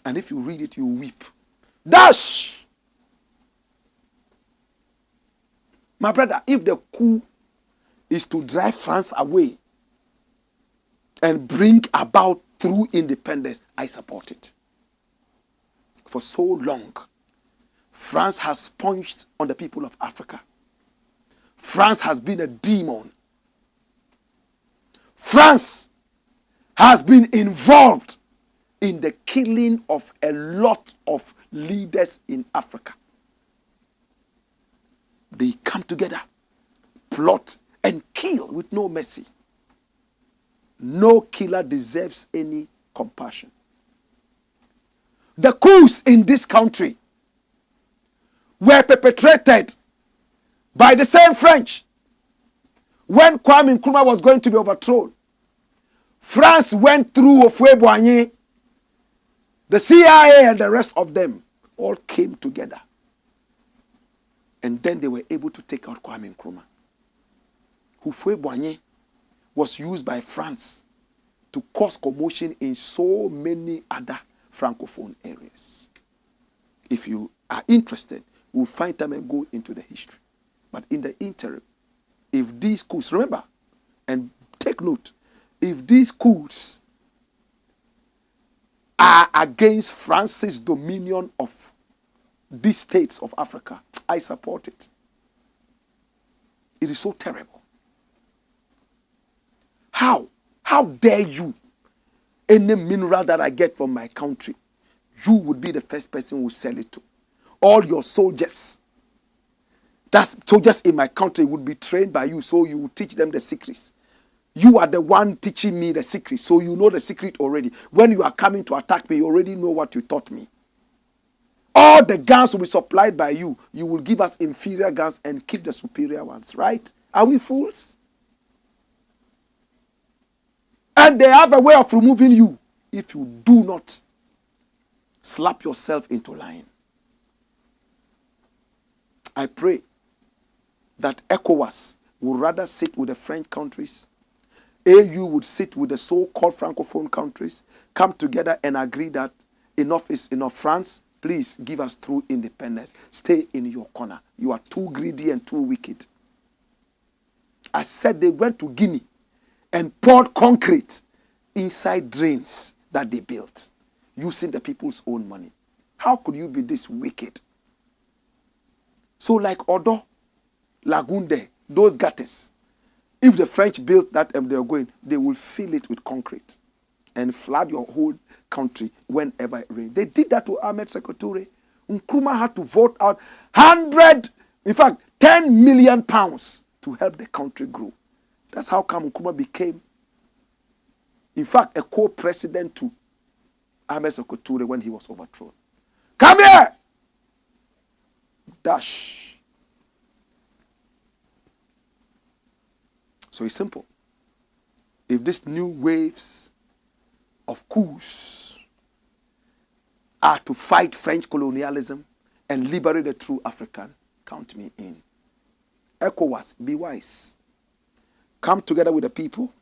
And if you read it, you weep. Dash! My brother, if the coup is to drive France away and bring about true independence, I support it. For so long, France has sponged on the people of Africa. France has been a demon. France has been involved in the killing of a lot of leaders in Africa. They come together, plot, and kill with no mercy. No killer deserves any compassion. The coups in this country were perpetrated by the same French. When Kwame Nkrumah was going to be overthrown, France went through Houphouët-Boigny, The CIA and the rest of them all came together. And then they were able to take out Kwame Nkrumah. Houphouët-Boigny was used by France to cause commotion in so many other Francophone areas. If you are interested, we'll find time and go into the history. But in the interim, if these coups, remember, and take note, if these coups are against France's dominion of these states of Africa, I support it. It is so terrible. How? How dare you? Any mineral that I get from my country, you would be the first person who sell it to. All your soldiers, that's soldiers in my country, would be trained by you, so you will teach them the secrets. You are the one teaching me the secret, so you know the secret already. When you are coming to attack me, you already know what you taught me. All the guns will be supplied by you. You will give us inferior guns and keep the superior ones, right? Are we fools? And they have a way of removing you if you do not slap yourself into line. I pray that ECOWAS would rather sit with the French countries. AU would sit with the so-called Francophone countries, come together and agree that enough is enough. France, please give us true independence. Stay in your corner. You are too greedy and too wicked. I said they went to Guinea and poured concrete inside drains that they built using the people's own money. How could you be this wicked? So like Odo, Lagunde, those gutters, if the French built that and they're going, they will fill it with concrete and flood your whole country whenever it rains. They did that to Ahmed Sekou. Nkrumah had to vote out 10 million pounds to help the country grow. That's how come Nkrumah became, in fact, a co-president to Ahmed Sekou when he was overthrown. Come here! Dash. So it's simple. If these new waves of coups are to fight French colonialism and liberate the true African, count me in. ECOWAS, be wise. Come together with the people.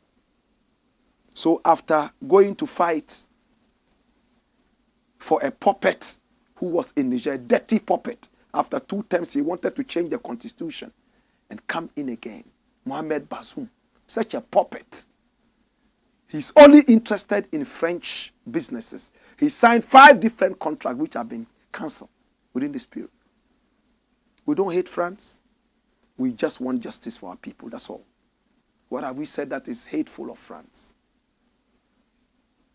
So after going to fight for a puppet who was in Niger, a dirty puppet, after 2 terms he wanted to change the constitution and come in again. Mohamed Bazoum, such a puppet. He's only interested in French businesses. He signed 5 different contracts which have been cancelled within this period. We don't hate France. We just want justice for our people. That's all. What have we said that is hateful of France?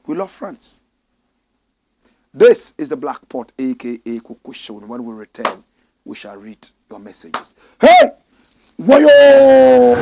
We love France. This is the Black Pot, a.k.a. Cocoa Show. And when we return, we shall read your messages. Hey! Wayo!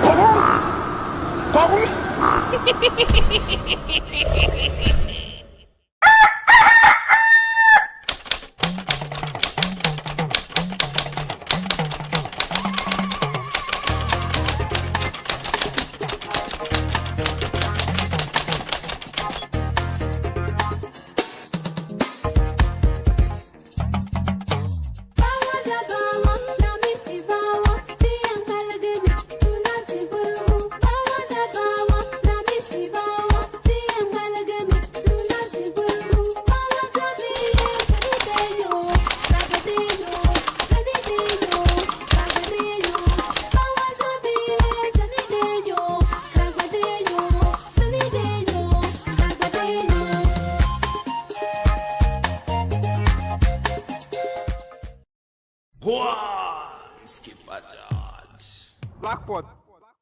Blakk,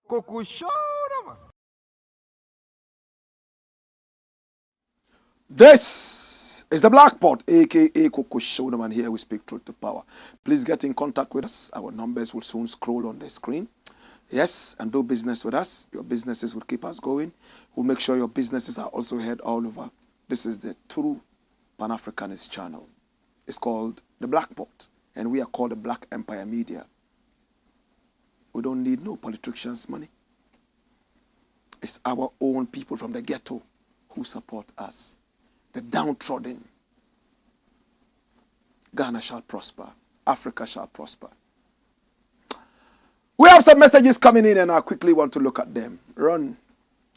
Cocoa Show, man. This is the Black Pot, a.k.a. Cocoa Show. And here we speak truth to power. Please get in contact with us. Our numbers will soon scroll on the screen. Yes, and do business with us. Your businesses will keep us going. We'll make sure your businesses are also heard all over. This is the true Pan-Africanist channel. It's called the Black Pot, and we are called the Black Empire Media. We don't need no politicians' money. It's our own people from the ghetto who support us. The downtrodden, Ghana shall prosper. Africa shall prosper. We have some messages coming in and I quickly want to look at them. Run.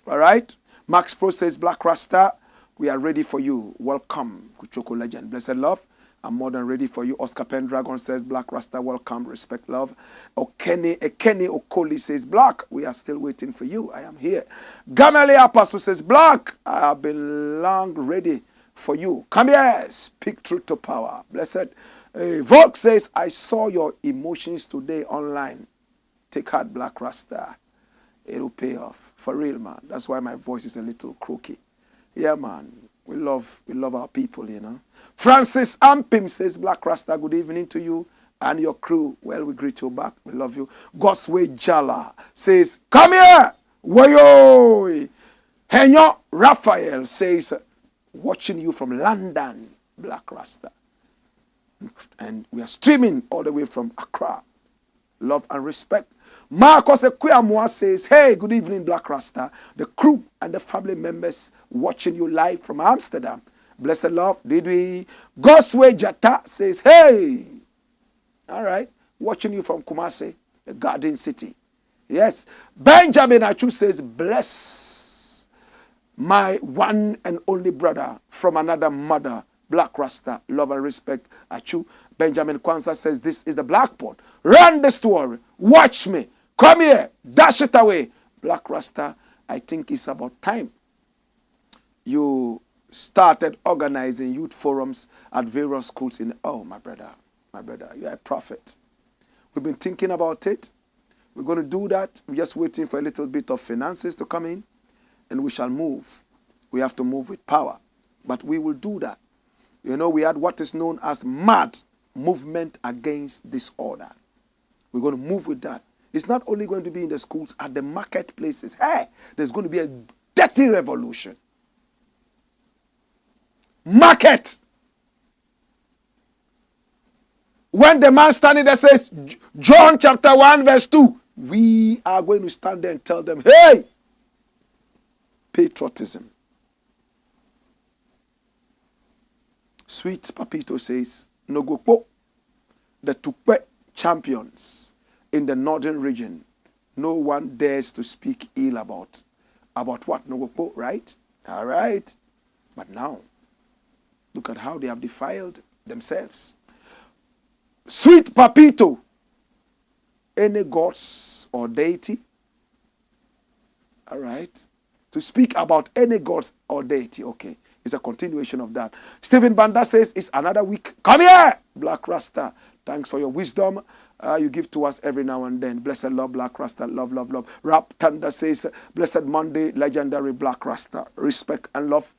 All right. Max Pro says, Blakk Rasta, we are ready for you. Welcome, Kuchoko Legend. Blessed love. I'm more than ready for you. Oscar Pendragon says, Blakk Rasta, welcome, respect, love. Ekeni Okoli says, Blakk, we are still waiting for you. I am here. Gamale Apostle says, Blakk, I have been long ready for you. Come here, speak truth to power. Blessed. Vogue says, I saw your emotions today online. Take heart, Blakk Rasta. It'll pay off. For real, man. That's why my voice is a little croaky. Yeah, man. We love our people, you know. Francis Ampim says, Blakk Rasta, good evening to you and your crew. Well, we greet you back. We love you. Gosway Jala says, come here. Wayo. Henyo Raphael says, watching you from London, Blakk Rasta. And we are streaming all the way from Accra. Love and respect. Marcos Ekwamwa says, hey, good evening, Blakk Rasta. The crew and the family members watching you live from Amsterdam. Blessed love, did we? Gosway Jata says, hey. All right. Watching you from Kumasi, the Garden City. Yes. Benjamin Achu says, bless my one and only brother from another mother, Blakk Rasta. Love and respect, Achu. Benjamin Kwanzaa says, this is the Blackport. Run the story. Watch me. Come here. Dash it away. Blakk Rasta, I think it's about time you started organizing youth forums at various schools in, oh, my brother, you're a prophet. We've been thinking about it. We're going to do that. We're just waiting for a little bit of finances to come in, and we shall move. We have to move with power, but we will do that. You know, we had what is known as MAD, Movement Against Disorder. We're going to move with that. It's not only going to be in the schools, at the marketplaces. Hey, there's going to be a dirty revolution. Market. When the man standing there says, John chapter 1 verse 2, we are going to stand there and tell them, hey, patriotism. Sweet Papito says, Nogokpo, the Tukpe champions in the northern region, no one dares to speak ill about. About what? Nogokpo, right? All right. But now, look at how they have defiled themselves. Sweet Papito, any gods or deity? All right. To speak about any gods or deity, okay. It's a continuation of that. Stephen Banda says, it's another week. Come here, Blakk Rasta. Thanks for your wisdom you give to us every now and then. Blessed love, Blakk Rasta. Love, love, love. Rap Thunder says, blessed Monday, legendary Blakk Rasta. Respect and love.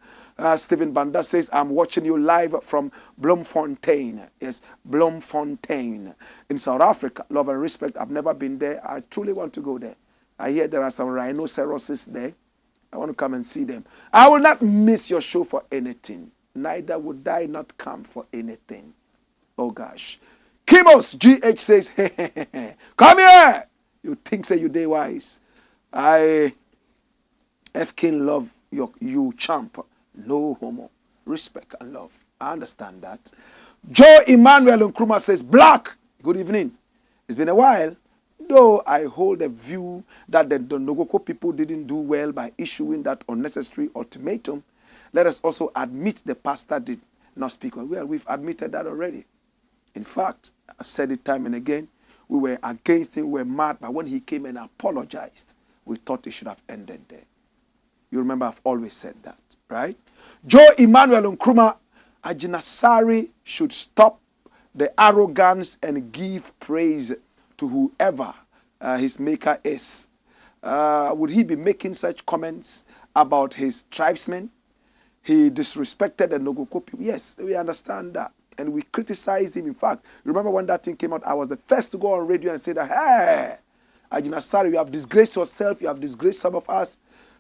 Stephen Banda says, I'm watching you live from Bloemfontein. Yes, Bloemfontein in South Africa. Love and respect. I've never been there. I truly want to go there. I hear there are some rhinoceroses there. I want to come and see them. I will not miss your show for anything. Neither would I not come for anything. Oh gosh. Kimos GH says, hey, come here. You think say you day wise. I King love you champ. No homo. Respect and love. I understand that. Joe Emmanuel Nkrumah says, Blakk, good evening. It's been a while. Though I hold a view that the Nogokpo people didn't do well by issuing that unnecessary ultimatum, let us also admit the pastor did not speak well. Well, we've admitted that already. In fact, I've said it time and again, we were against him, we were mad, but when he came and apologized, we thought it should have ended there. You remember I've always said that, right? Joe Emmanuel Nkrumah, Agyinasare should stop the arrogance and give praise to whoever his maker is. Would he be making such comments about his tribesmen? He disrespected the Nogokpo people. Yes, we understand that. And we criticized him. In fact, remember when that thing came out, I was the first to go on radio and say that, hey, Agyinasare, you have disgraced yourself. You have disgraced some of us.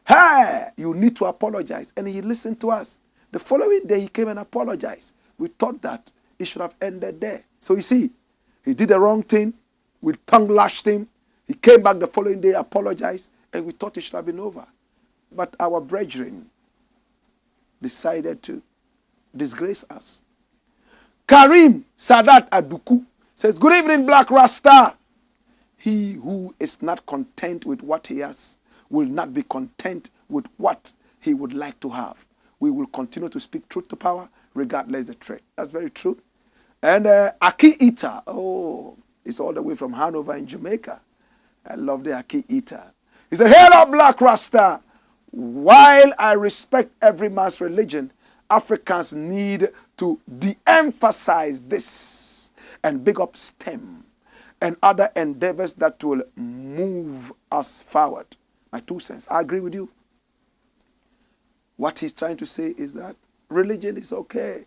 Hey, you need to apologize. And he listened to us. The following day, he came and apologized. We thought that it should have ended there. So you see, he did the wrong thing. We tongue lashed him. He came back the following day, apologized, and we thought it should have been over. But our brethren decided to disgrace us. Karim Sadat Aduku says, good evening, Black Rasta. He who is not content with what he has will not be content with what he would like to have. We will continue to speak truth to power regardless the threat. That's very true. And Aki Ita, oh, it's all the way from Hanover in Jamaica. I love the Aki Ita. He said, hail up, Black Rasta. While I respect every man's religion, Africans need to de-emphasize this and big up STEM and other endeavors that will move us forward. My 2 cents. I agree with you. What he's trying to say is that religion is okay.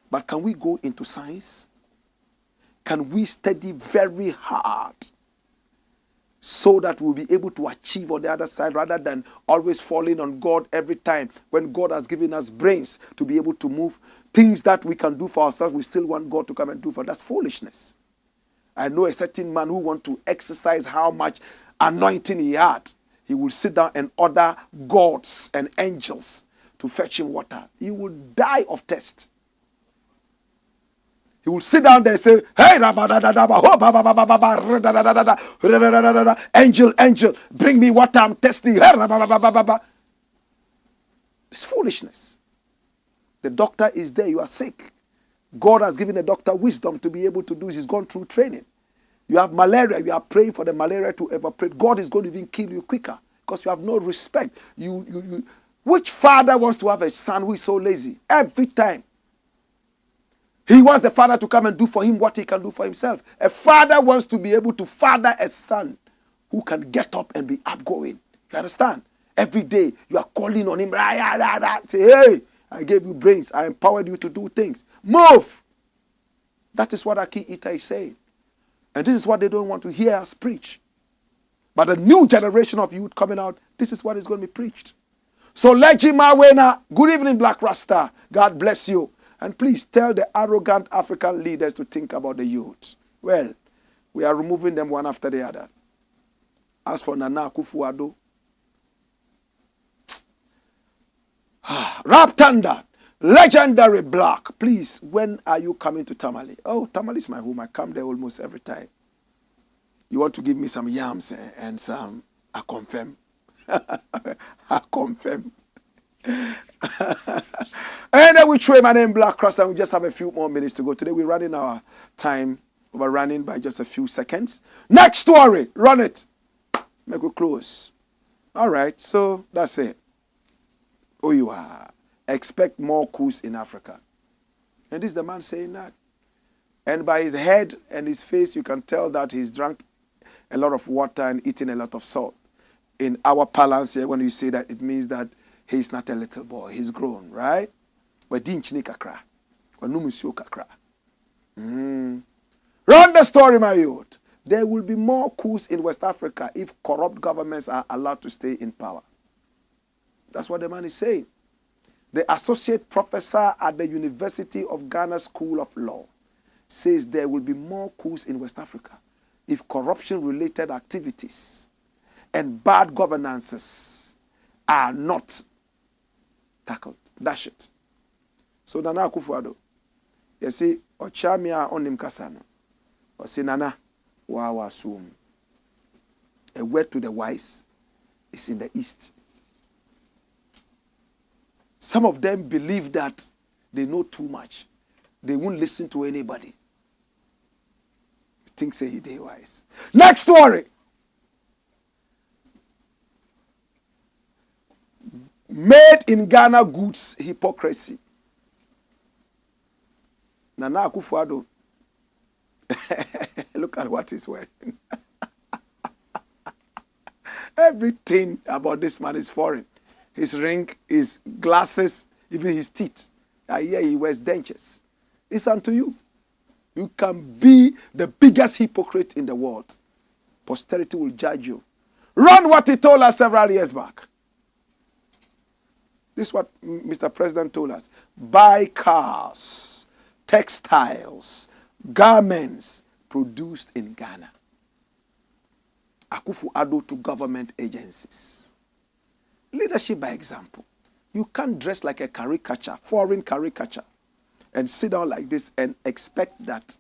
But can we go into science? Can we study very hard so that we'll be able to achieve on the other side rather than always falling on God every time when God has given us brains to be able to move things that we can do for ourselves? We still want God to come and do for us. That's foolishness. I know a certain man who wants to exercise how much anointing he had. He will sit down and order gods and angels to fetch him water. He will die of thirst. He will sit down there and say, hey, angel, angel, bring me water, I'm thirsty. It's foolishness. The doctor is there, you are sick. God has given the doctor wisdom to be able to do this. He's gone through training. You have malaria, you are praying for the malaria to evaporate. God is going to even kill you quicker because you have no respect. Which father wants to have a son who is so lazy? Every time. He wants the father to come and do for him what he can do for himself. A father wants to be able to father a son who can get up and be outgoing. You understand? Every day you are calling on him. Say, hey, I gave you brains. I empowered you to do things. Move. That is what Aki Ita is saying. And this is what they don't want to hear us preach. But the new generation of youth coming out, this is what is going to be preached. So Lejima Wena, good evening, Black Rasta. God bless you. And please tell the arrogant African leaders to think about the youth. Well, we are removing them one after the other. As for Nana Akufo-Addo, Rap Thunder, legendary Blakk. Please, when are you coming to Tamale? Oh, Tamale is my home. I come there almost every time. You want to give me some yams and some, I confirm. I confirm. And which way, my name Black Rasta. We just have a few more minutes to go. Today we're running our time, overrunning by just a few seconds. Next story, run it. Make it close. All right, so that's it. Oh, you are. Expect more coups in Africa. And this is the man saying that. And by his head and his face, you can tell that he's drunk a lot of water and eating a lot of salt. In our parlance here, when you say that, it means that he's not a little boy. He's grown, right? Run the story, my youth. There will be more coups in West Africa if corrupt governments are allowed to stay in power. That's what the man is saying. The associate professor at the University of Ghana School of Law says there will be more coups in West Africa if corruption-related activities and bad governances are not tackled. That's it. So Nana Akufo-Addo, you see, Ochamia onim kasano. Or say Nana, wa sum. A word to the wise is in the east. Some of them believe that they know too much. They won't listen to anybody. Think say they wise. Next story. Made in Ghana goods hypocrisy. Nana Akufo-Addo. Look at what he's wearing. Everything about this man is foreign. His ring, his glasses, even his teeth. I hear he wears dentures. It's unto you. You can be the biggest hypocrite in the world. Posterity will judge you. Run what he told us several years back. This is what Mr. President told us. Buy cars, textiles, garments produced in Ghana. Akufo-Addo to government agencies. Leadership by example. You can't dress like a caricature, foreign caricature. and sit down like this and expect that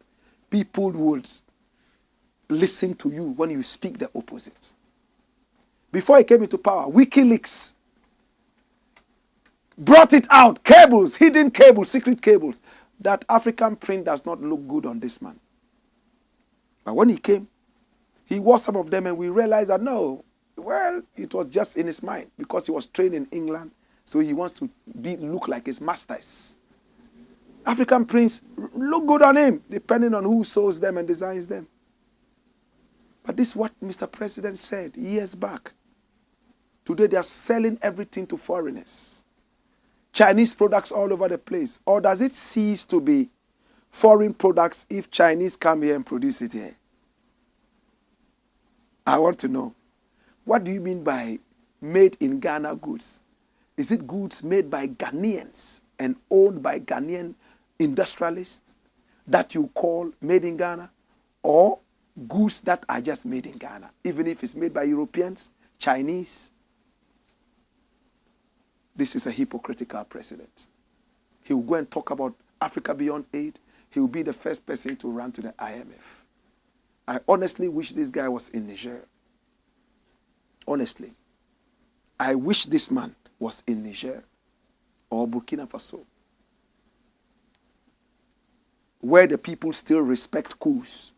people would listen to you when you speak the opposite. Before he came into power, WikiLeaks brought it out, cables, hidden cables, secret cables, that African print does not look good on this man. But when he came, he wore some of them and we realized that no, well, it was just in his mind because he was trained in England, so he wants to look like his masters. African prints look good on him, depending on who sews them and designs them. But this is what Mr. President said years back. Today they are selling everything to foreigners. Chinese products all over the place. Or does it cease to be foreign products if Chinese come here and produce it here? I want to know. What do you mean by made in Ghana goods? Is it goods made by Ghanaians and owned by Ghanaian industrialists that you call made in Ghana? Or goods that are just made in Ghana, even if it's made by Europeans, Chinese? This is a hypocritical president. He will go and talk about Africa beyond aid. He will be the first person to run to the IMF. I honestly wish this guy was in Niger. Honestly. I wish this man was in Niger or Burkina Faso, where the people still respect coups.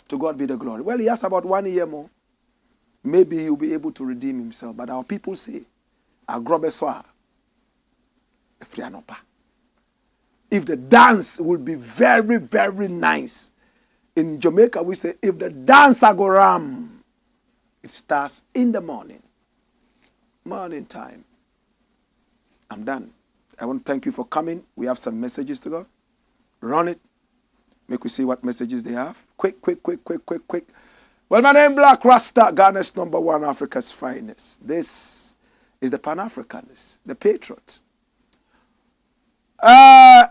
To God be the glory. Well, he has about 1 year more. Maybe he'll be able to redeem himself. But our people say, if the dance will be very, very nice. In Jamaica, we say, if the dance go ram, it starts in the morning. Morning time. I'm done. I want to thank you for coming. We have some messages to go. Run it. Make we see what messages they have. Quick. Well, my name is Blakk RASTA, Ghana's #1, Africa's finest. This is the Pan-Africanist, the Patriot.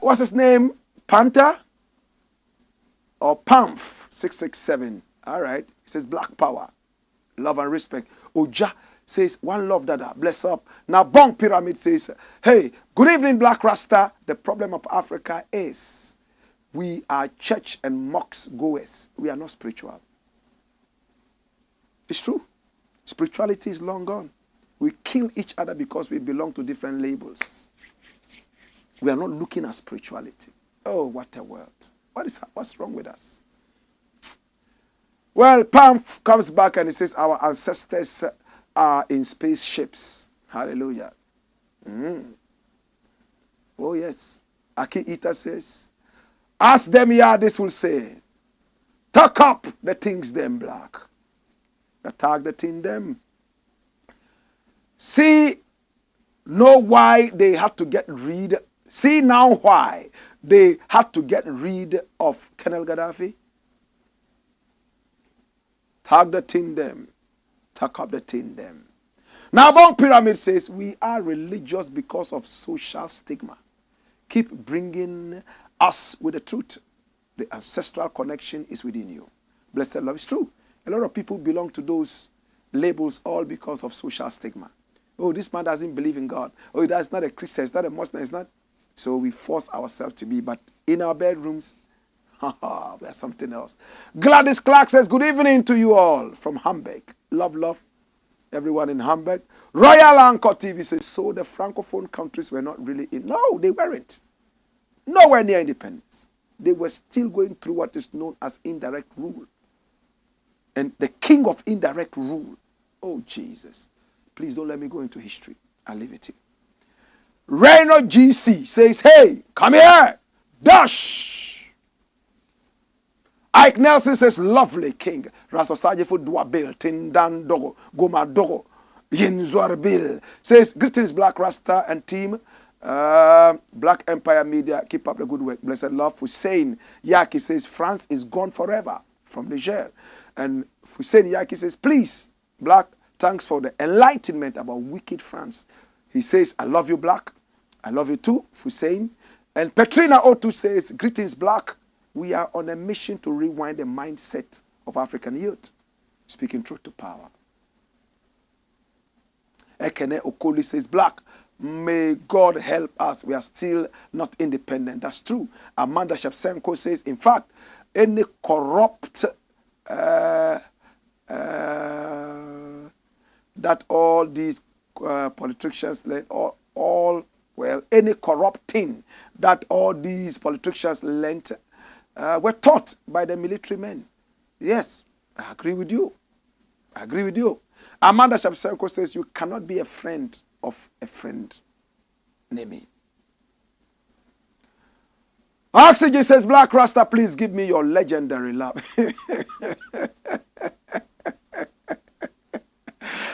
What's his name? Panther? Or Pamf 667. All right. He says Black Power. Love and respect. Oja says one love, dada. Bless up. Now Bong Pyramid says, hey, good evening, Blakk RASTA. The problem of Africa is we are church and mosque goers. We are not spiritual. It's true. Spirituality is long gone. We kill each other because we belong to different labels. We are not looking at spirituality. Oh, what a world. What's wrong with us? Well, Pam comes back and he says our ancestors are in spaceships. Hallelujah. Oh, yes. Aki Ita says, ask them, yeah, this will say, tuck up the things them black. Attack the thing them. See, know why they had to get rid. See now why they had to get rid of Colonel Gaddafi. Tag the thing them. Tuck up the thing them. Now Bong Pyramid says we are religious because of social stigma. Keep bringing us with the truth. The ancestral connection is within you. Blessed love is true. A lot of people belong to those labels all because of social stigma. Oh, this man doesn't believe in God. Oh, that's not a Christian. It's not a Muslim. It's not. So we force ourselves to be. But in our bedrooms, there's something else. Gladys Clark says, good evening to you all from Hamburg. Love, everyone in Hamburg. Royal Anchor TV says, so the Francophone countries were not really in. No, they weren't. Nowhere near independence. They were still going through what is known as indirect rule. And the king of indirect rule. Oh, Jesus. Please don't let me go into history. I'll leave it here. Reno GC says, hey, come here. Dash. Ike Nelson says, lovely king. Rasosaje fu duabil, tindan dogo, goma dogo, yinzuarbil. Says, greetings, Blakk RASTA and team. Black Empire Media, keep up the good work. Blessed love. Hussein Yaki says, France is gone forever from Niger. And Hussein Yaki says, please, Black, thanks for the enlightenment about wicked France. He says, I love you, Black. I love you too, Hussein. And Petrina O2 says, greetings, Black. We are on a mission to rewind the mindset of African youth. Speaking truth to power. Ekene Okoli says, Black, May God help us. We are still not independent. That's true. Amanda Shevchenko says, in fact, any corrupt that all these politicians, any corrupt thing that all these politicians learned were taught by the military men. Yes, I agree with you. I agree with you. Amanda Shevchenko says you cannot be a friend of a friend. Name. Oxygen says, Black Rasta, please give me your legendary love.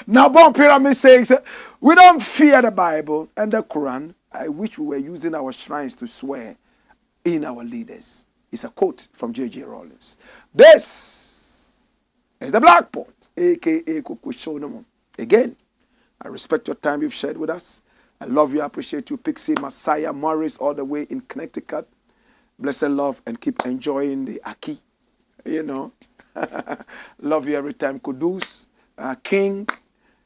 Now, Bon Pyramid says, we don't fear the Bible and the Quran. I wish we were using our shrines to swear in our leaders. It's a quote from J.J. Rollins. This is the Black Pot, a.k.a. Kukushonomo. Again, I respect your time you've shared with us. I love you. I appreciate you. Pixie, Messiah, Morris, all the way in Connecticut. Blessed love and keep enjoying the Aki. You know. Love you every time. Kudus, King,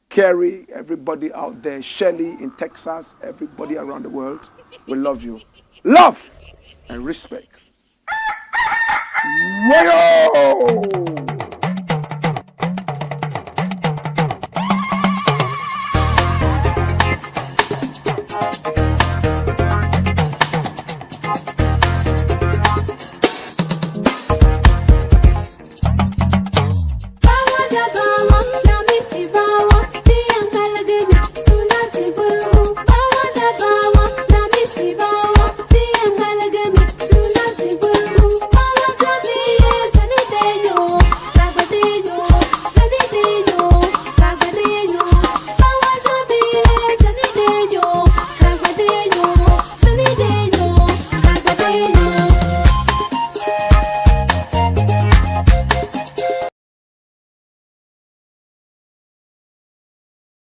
Kerry, everybody out there. Shelly in Texas, everybody around the world. We love you. Love and respect. Whoa!